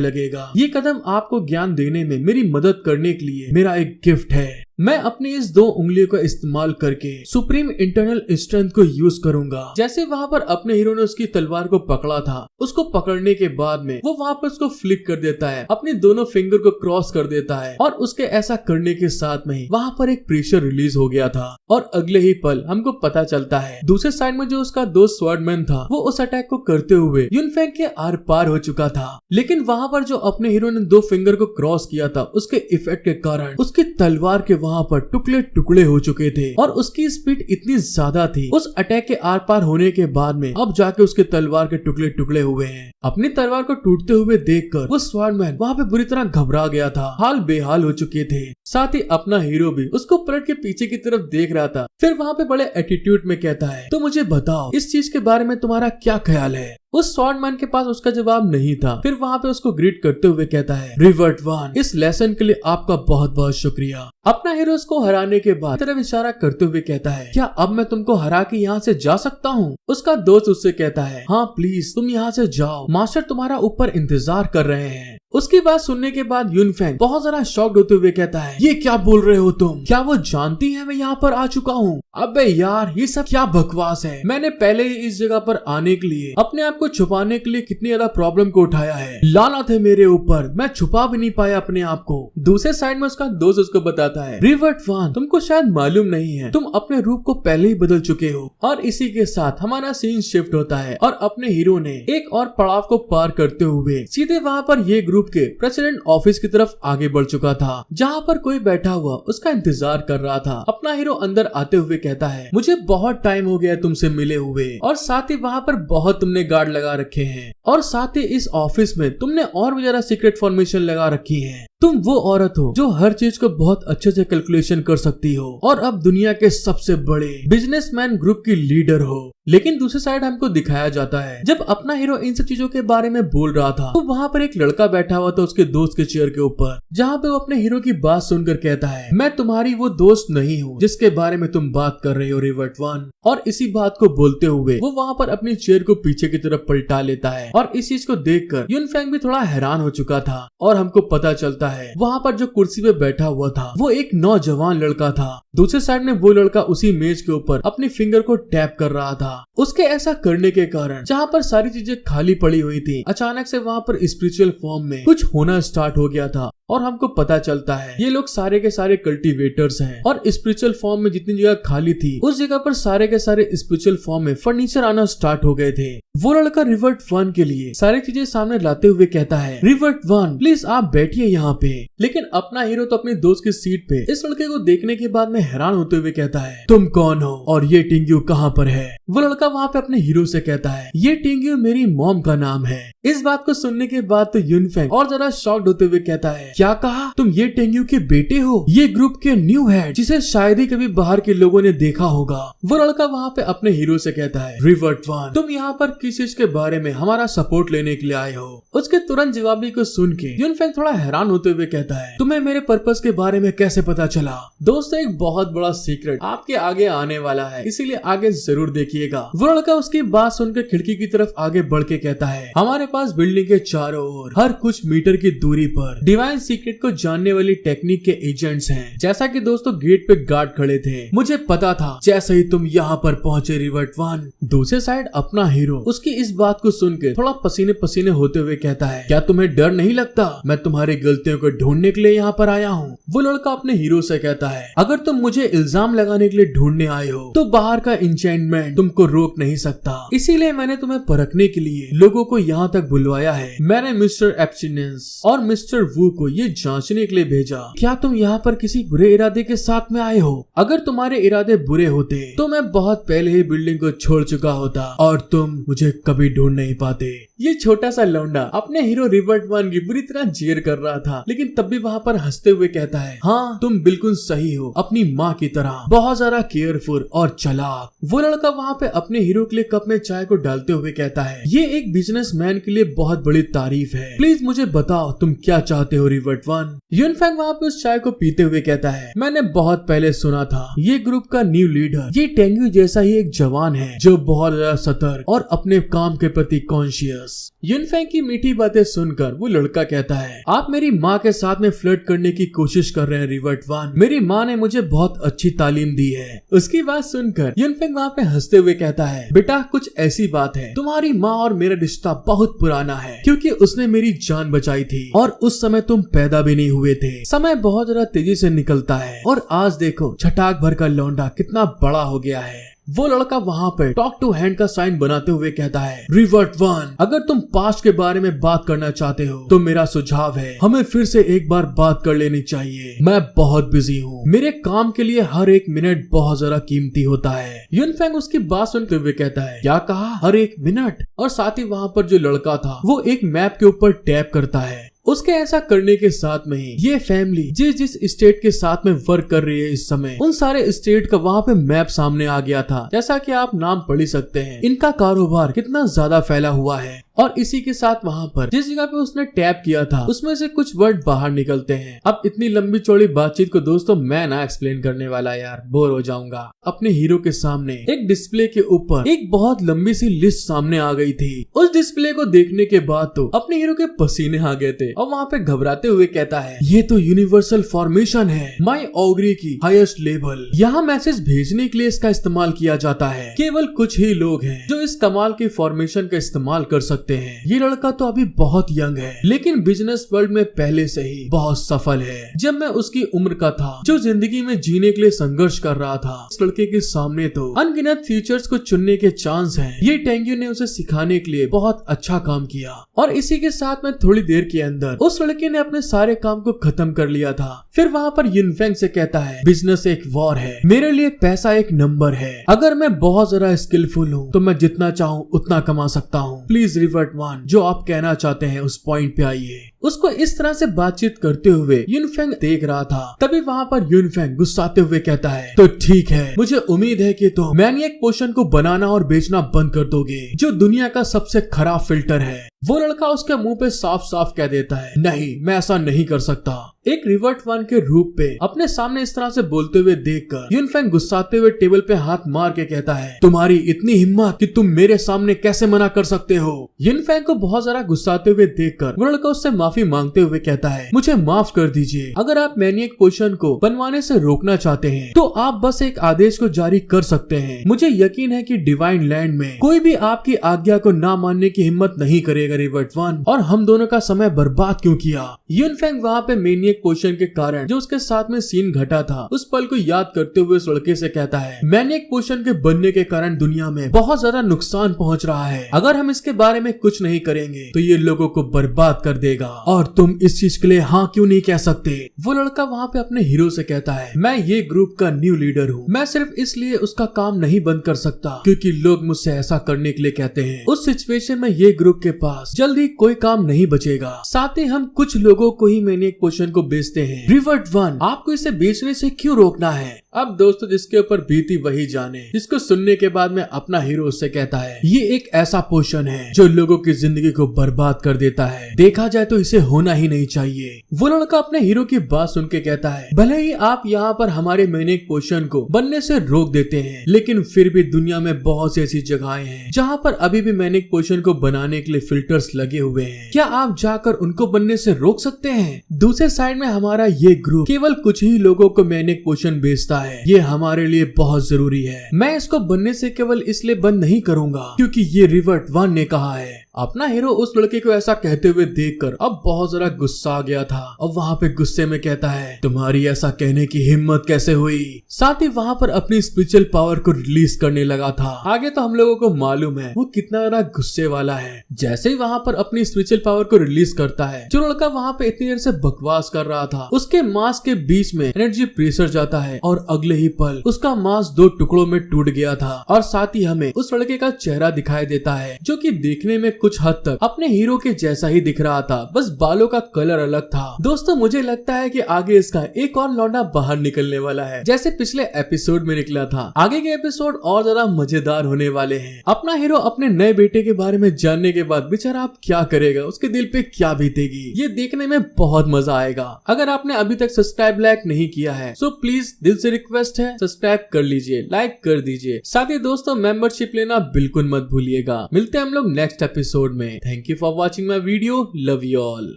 लगेगा। ये कदम आपको ज्ञान देने में मेरी मदद करने के लिए मेरा एक गिफ्ट है। मैं अपनी इस 2 उंगलियों का इस्तेमाल करके सुप्रीम इंटरनल स्ट्रेंथ को यूज करूंगा। जैसे वहाँ पर अपने हीरो ने उसकी तलवार को पकड़ा था, उसको पकड़ने के बाद में वो वहाँ पर उसको फ्लिक कर देता है, अपनी दोनों फिंगर को क्रॉस कर देता है और उसके ऐसा करने के साथ में ही वहाँ पर एक प्रेशर रिलीज हो गया था और अगले ही पल हमको पता चलता है दूसरे साइड में जो उसका दोस्त स्वॉर्डमैन था वो उस अटैक को करते हुए यूनफेंग के आर पार हो चुका था। लेकिन वहाँ पर जो अपने हीरो ने 2 फिंगर को क्रॉस किया था उसके इफेक्ट के कारण उसकी तलवार के वहाँ पर टुकड़े टुकड़े हो चुके थे और उसकी स्पीड इतनी ज्यादा थी उस अटैक के आर पार होने के बाद में अब जाके उसके तलवार के टुकड़े टुकड़े हुए हैं। अपनी तलवार को टूटते हुए देखकर वो स्वॉर्डमैन वहाँ पे बुरी तरह घबरा गया था, हाल बेहाल हो चुके थे। साथ ही अपना हीरो भी उसको पलट के पीछे की तरफ देख रहा था। फिर वहाँ पे बड़े एटीट्यूड में कहता है, तो मुझे बताओ इस चीज के बारे में तुम्हारा क्या ख्याल है। उस स्वॉर्डमैन के पास उसका जवाब नहीं था। फिर वहाँ पे उसको ग्रीट करते हुए कहता है, रिवर्ट वन, इस लेसन के लिए आपका बहुत बहुत शुक्रिया। अपना हीरो उसको हराने के बाद तरफ इशारा करते हुए कहता है, क्या अब मैं तुमको हरा के यहाँ से जा सकता हूँ। उसका दोस्त उससे कहता है, हाँ प्लीज तुम यहाँ से जाओ, मास्टर तुम्हारा ऊपर इंतजार कर रहे हैं। उसकी बात सुनने के बाद यूनफेंग बहुत ज्यादा शॉक्ड होते हुए कहता है, ये क्या बोल रहे हो तुम, क्या वो जानती है मैं यहाँ पर आ चुका हूँ। अबे यार ये सब क्या बकवास है, मैंने पहले ही इस जगह पर आने के लिए अपने आप को छुपाने के लिए कितनी ज्यादा प्रॉब्लम को उठाया है, लानत है मेरे ऊपर, मैं छुपा भी नहीं पाया अपने आप को। दूसरे साइड में उसका दोस्त उसको बताता है, रिवर्ट वन, तुमको शायद मालूम नहीं है, तुम अपने रूप को पहले ही बदल चुके हो। और इसी के साथ हमारा सीन शिफ्ट होता है और अपने हीरो ने एक और पड़ाव को पार करते हुए सीधे वहाँ पर ये ग्रुप के प्रेसिडेंट ऑफिस की तरफ आगे बढ़ चुका था, जहाँ पर कोई बैठा हुआ उसका इंतजार कर रहा था। अपना हीरो अंदर आते हुए कहता है, मुझे बहुत टाइम हो गया तुमसे मिले हुए और साथ ही वहाँ पर बहुत तुमने गार्ड लगा रखे हैं और साथ ही इस ऑफिस में तुमने और भी ज्यादा सीक्रेट फॉर्मेशन लगा रखी है। तुम वो औरत हो जो हर चीज को बहुत अच्छे से कैलकुलेशन कर सकती हो और अब दुनिया के सबसे बड़े बिजनेसमैन ग्रुप की लीडर हो। लेकिन दूसरी साइड हमको दिखाया जाता है जब अपना हीरो इन सब चीजों के बारे में बोल रहा था तो वहाँ पर एक लड़का बैठा हुआ था उसके दोस्त के चेयर के ऊपर, जहाँ पे वो अपने हीरो की बात सुनकर कहता है, मैं तुम्हारी वो दोस्त नहीं हूँ जिसके बारे में तुम बात कर रहे हो रिवर्ट वन। और इसी बात को बोलते हुए वो वहाँ पर अपनी चेयर को पीछे की तरफ पलटा लेता है और इस चीज को देखकर यूनफेंग भी थोड़ा हैरान हो चुका था और हमको पता चलता है वहाँ पर जो कुर्सी पे बैठा हुआ था वो एक नौजवान लड़का था। दूसरे साइड में वो लड़का उसी मेज के ऊपर अपनी फिंगर को टैप कर रहा था। उसके ऐसा करने के कारण जहाँ पर सारी चीजें खाली पड़ी हुई थी, अचानक से वहाँ पर स्पिरिचुअल फॉर्म में कुछ होना स्टार्ट हो गया था और हमको पता चलता है ये लोग सारे के सारे कल्टीवेटर्स हैं और स्पिरिचुअल फॉर्म में जितनी जगह खाली थी उस जगह पर सारे के सारे स्पिरिचुअल फॉर्म में फर्नीचर आना स्टार्ट हो गए थे। वो लड़का रिवर्ट वन के लिए सारी चीजें सामने लाते हुए कहता है, रिवर्ट वन प्लीज आप बैठिए यहाँ पे। लेकिन अपना हीरो तो अपने दोस्त की सीट पे इस लड़के को देखने के बाद में हैरान होते हुए कहता है, तुम कौन हो और ये टिंग्यू कहाँ पर है। वो लड़का वहाँ पे अपने हीरो से कहता है, ये टिंग्यू मेरी मॉम का नाम है। इस बात को सुनने के बाद तो यूनफेंग और ज्यादा शॉक्ड होते हुए कहता है, क्या कहा, तुम ये टेंग्यू के बेटे हो, ये ग्रुप के न्यू हेड जिसे शायद ही कभी बाहर के लोगों ने देखा होगा। वो लड़का वहाँ पे अपने हीरो से कहता है, रिवर्ट वन तुम यहाँ पर किस चीज के बारे में हमारा सपोर्ट लेने के लिए आए हो। उसके तुरंत जवाबी को सुन के यूनफेंग थोड़ा हैरान होते हुए कहता है, तुम्हें मेरे पर्पस के बारे में कैसे पता चला। दोस्तों एक बहुत बड़ा सीक्रेट आपके आगे आने वाला है, इसीलिए आगे जरूर देखिएगा। वो लड़का उसकी बात सुनकर खिड़की की तरफ आगे बढ़ के कहता है, हमारे पास बिल्डिंग के चारों ओर हर कुछ मीटर की दूरी पर डिवाइन सीक्रेट को जानने वाली टेक्निक के एजेंट्स हैं। जैसा कि दोस्तों गेट पे गार्ड खड़े थे, मुझे पता था जैसे ही तुम यहाँ पर पहुँचे रिवर्ट वन। दूसरे साइड अपना हीरो उसकी इस बात को सुन के थोड़ा पसीने पसीने होते हुए कहता है, क्या तुम्हें डर नहीं लगता, मैं तुम्हारी गलतियों को ढूंढने के लिए यहाँ पर आया हूँ। वो लड़का अपने हीरो से कहता है, अगर तुम मुझे इल्जाम लगाने के लिए ढूंढने आए हो तो बाहर का इंचेंटमेंट तुमको रोक नहीं सकता, इसीलिए मैंने तुम्हें परखने के लिए लोगों को यहाँ तक बुलवाया है। मैंने मिस्टर एब्स्टिनेंस और मिस्टर वू को ये जांचने के लिए भेजा, क्या तुम यहाँ पर किसी बुरे इरादे के साथ में आए हो। अगर तुम्हारे इरादे बुरे होते तो मैं बहुत पहले ही बिल्डिंग को छोड़ चुका होता और तुम मुझे कभी ढूंढ नहीं पाते। ये छोटा सा लौंडा अपने हीरो रिवर्ट वन की बुरी तरह जेर कर रहा था, लेकिन तब भी वहाँ पर हंसते हुए कहता है, हाँ तुम बिल्कुल सही हो, अपनी माँ की तरह बहुत ज्यादा केयरफुल और चालाक। वो लड़का वहाँ पे अपने हीरो के लिए कप में चाय को डालते हुए कहता है, ये एक बिजनेसमैन के लिए बहुत बड़ी तारीफ है, प्लीज मुझे बताओ तुम क्या चाहते हो रिवर्ट रिवर्ट वन। यूनफेंग वहाँ पे उस चाय को पीते हुए कहता है, मैंने बहुत पहले सुना था ये ग्रुप का न्यू लीडर ये टेंग्यू जैसा ही एक जवान है जो बहुत ज्यादा सतर्क और अपने काम के प्रति कॉन्शियस। यूनफेंग की मीठी बातें सुनकर वो लड़का कहता है, आप मेरी माँ के साथ में फ्लर्ट करने की कोशिश कर रहे हैं रिवर्ट वन। मेरी माँ ने मुझे बहुत अच्छी तालीम दी है। उसकी बात सुनकर यूनफेंग वहाँ पे हंसते हुए कहता है, बेटा कुछ ऐसी बात है, तुम्हारी माँ और मेरा रिश्ता बहुत पुराना है क्योंकि उसने मेरी जान बचाई थी और उस समय तुम पैदा भी नहीं हुए थे। समय बहुत ज्यादा तेजी से निकलता है और आज देखो छटाक भर का लौंडा कितना बड़ा हो गया है। वो लड़का वहाँ पे टॉक टू हैंड का साइन बनाते हुए कहता है, रिवर्ट वन, अगर तुम पास्ट के बारे में बात करना चाहते हो तो मेरा सुझाव है हमें फिर से एक बार बात कर लेनी चाहिए। मैं बहुत बिजी हूँ, मेरे काम के लिए हर एक मिनट बहुत ज्यादा कीमती होता है। यूनफेंग उसकी बात सुनते हुए कहता है, क्या कहा, हर एक मिनट? और साथ ही वहाँ पर जो लड़का था वो एक मैप के ऊपर टैप करता है। उसके ऐसा करने के साथ में ही ये फैमिली जिस जिस स्टेट के साथ में वर्क कर रही है इस समय, उन सारे स्टेट का वहाँ पे मैप सामने आ गया था। जैसा कि आप नाम पढ़ ही सकते हैं, इनका कारोबार कितना ज्यादा फैला हुआ है। और इसी के साथ वहाँ पर जिस जगह पे उसने टैप किया था उसमें से कुछ वर्ड बाहर निकलते हैं। अब इतनी लंबी चौड़ी बातचीत को दोस्तों मैं ना एक्सप्लेन करने वाला, यार बोर हो जाऊंगा। अपने हीरो के सामने एक डिस्प्ले के ऊपर एक बहुत लंबी सी लिस्ट सामने आ गई थी। उस डिस्प्ले को देखने के बाद तो अपने हीरो के पसीने आ गए थे और वहाँ पे घबराते हुए कहता है, ये तो यूनिवर्सल फॉर्मेशन है, माई ऑगरी की हाईएस्ट लेवल। यहाँ मैसेज भेजने के लिए इसका इस्तेमाल किया जाता है। केवल कुछ ही लोग हैं जो इस कमाल की फॉर्मेशन का इस्तेमाल कर सकते हैं। ये लड़का तो अभी बहुत यंग है लेकिन बिजनेस वर्ल्ड में पहले से ही बहुत सफल है। जब मैं उसकी उम्र का था जो जिंदगी में जीने के लिए संघर्ष कर रहा था, इस लड़के के सामने तो अनगिनत फ्यूचर्स को चुनने के चांस हैं। ये टेंग्यू ने उसे सिखाने के लिए बहुत अच्छा काम किया और इसी के साथ में थोड़ी देर के अंदर उस लड़के ने अपने सारे काम को खत्म कर लिया था। फिर वहाँ पर यूनफेंग से कहता है, बिजनेस एक वॉर है, मेरे लिए पैसा एक नंबर है। अगर मैं बहुत ज्यादा स्किलफुल हूँ तो मैं जितना चाहूँ उतना कमा सकता हूँ। प्लीज रिवर्ट वन, जो आप कहना चाहते हैं उस पॉइंट पे आइए। उसको इस तरह से बातचीत करते हुए यूनफेंग देख रहा था। तभी वहाँ पर यूनफेंग गुस्साते हुए कहता है, तो ठीक है, मुझे उम्मीद है कि तुम मैनिएक पोशन को बनाना और बेचना बंद कर दोगे जो दुनिया का सबसे खराब फिल्टर है। वो लड़का उसके मुंह पे साफ साफ कह देता है, नहीं मैं ऐसा नहीं कर सकता। एक रिवर्ट वन के रूप पे अपने सामने इस तरह से बोलते हुए देखकर यूनफेंग गुस्साते हुए टेबल पे हाथ मार के कहता है, तुम्हारी इतनी हिम्मत कि तुम मेरे सामने कैसे मना कर सकते हो। यूनफेंग को बहुत ज्यादा गुस्साते हुए देखकर वो लड़का उससे माफी मांगते हुए कहता है, मुझे माफ कर दीजिए, अगर आप मैनिएक पोशन को बनवाने से रोकना चाहते हैं तो आप बस एक आदेश को जारी कर सकते हैं। मुझे यकीन है कि डिवाइन लैंड में कोई भी आपकी आज्ञा को ना मानने की हिम्मत नहीं करेगा रिवर्ट वन, और हम दोनों का समय बर्बाद क्यों किया। यूनफेंग वहाँ पे मैनिएक पोशन के कारण जो उसके साथ में सीन घटा था उस पल को याद करते हुए उस लड़के से कहता है, मैनिएक पोशन के बनने के कारण दुनिया में बहुत ज्यादा नुकसान पहुंच रहा है। अगर हम इसके बारे में कुछ नहीं करेंगे तो ये लोगों को बर्बाद कर देगा और तुम इस चीज के लिए हाँ क्यों नहीं कह सकते। वो लड़का वहाँ पे अपने हीरो से कहता है, मैं ये ग्रुप का न्यू लीडर हूँ, मैं सिर्फ इसलिए उसका काम नहीं बंद कर सकता क्योंकि लोग मुझसे ऐसा करने के लिए कहते हैं। उस सिचुएशन में ये ग्रुप के पास जल्दी कोई काम नहीं बचेगा। साथ ही हम कुछ लोगों को ही मैनिएक पोशन को बेचते हैं। रिवर्ट वन, आपको इसे बेचने से क्यों रोकना है। अब दोस्तों जिसके ऊपर बीती वही जाने। जिसको सुनने के बाद में अपना हीरो उससे कहता है, ये एक ऐसा पोशन है जो लोगों की जिंदगी को बर्बाद कर देता है, देखा जाए तो इसे होना ही नहीं चाहिए। वो लड़का अपने हीरो की बात सुन के कहता है, भले ही आप यहाँ पर हमारे मैनिएक पोशन को बनने से रोक देते हैं लेकिन फिर भी दुनिया में बहुत सी ऐसी जगहें हैं जहाँ पर अभी भी मैनिएक पोशन को बनाने के लिए फिल्टर्स लगे हुए हैं। क्या आप जाकर उनको बनने से रोक सकते हैं। दूसरे साइड में हमारा ये ग्रुप केवल कुछ ही लोगों को मैनिएक पोशन बेचता है, ये हमारे लिए बहुत जरूरी है। मैं इसको बनने से केवल इसलिए बंद नहीं करूंगा क्योंकि ये रिवर्ट वन ने कहा है। अपना हीरो उस लड़के को ऐसा कहते हुए देखकर अब बहुत ज्यादा गुस्सा आ गया था और वहाँ पे गुस्से में कहता है, तुम्हारी ऐसा कहने की हिम्मत कैसे हुई। साथ ही वहाँ पर अपनी स्पिरिचुअल पावर को रिलीज करने लगा था। आगे तो हम लोगों को मालूम है वो कितना ज्यादा गुस्से वाला है। जैसे ही वहाँ पर अपनी स्पिरिचुअल पावर को रिलीज करता है, जो लड़का वहाँ पे इतनी देर से बकवास कर रहा था उसके मांस के बीच में एनर्जी प्रेशर जाता है और अगले ही पल उसका मांस 2 टुकड़ों में टूट गया था और साथ ही हमें उस लड़के का चेहरा दिखाई देता है जो कि देखने में कुछ हद तक अपने हीरो के जैसा ही दिख रहा था, बस बालों का कलर अलग था। दोस्तों मुझे लगता है कि आगे इसका एक और लौंडा बाहर निकलने वाला है, जैसे पिछले एपिसोड में निकला था। आगे के एपिसोड और ज्यादा मजेदार होने वाले हैं। अपना हीरो अपने नए बेटे के बारे में जानने के बाद बेचारा आप क्या करेगा, उसके दिल पे क्या बीतेगी, ये देखने में बहुत मजा आएगा। अगर आपने अभी तक सब्सक्राइब लाइक नहीं किया है सो प्लीज दिल से रिक्वेस्ट है, सब्सक्राइब कर लीजिए, लाइक कर दीजिए। साथ ही दोस्तों मेंबरशिप लेना बिल्कुल मत भूलिएगा। मिलते हैं हम लोग नेक्स्ट एपिसोड में। Thank you for watching my video, love you all.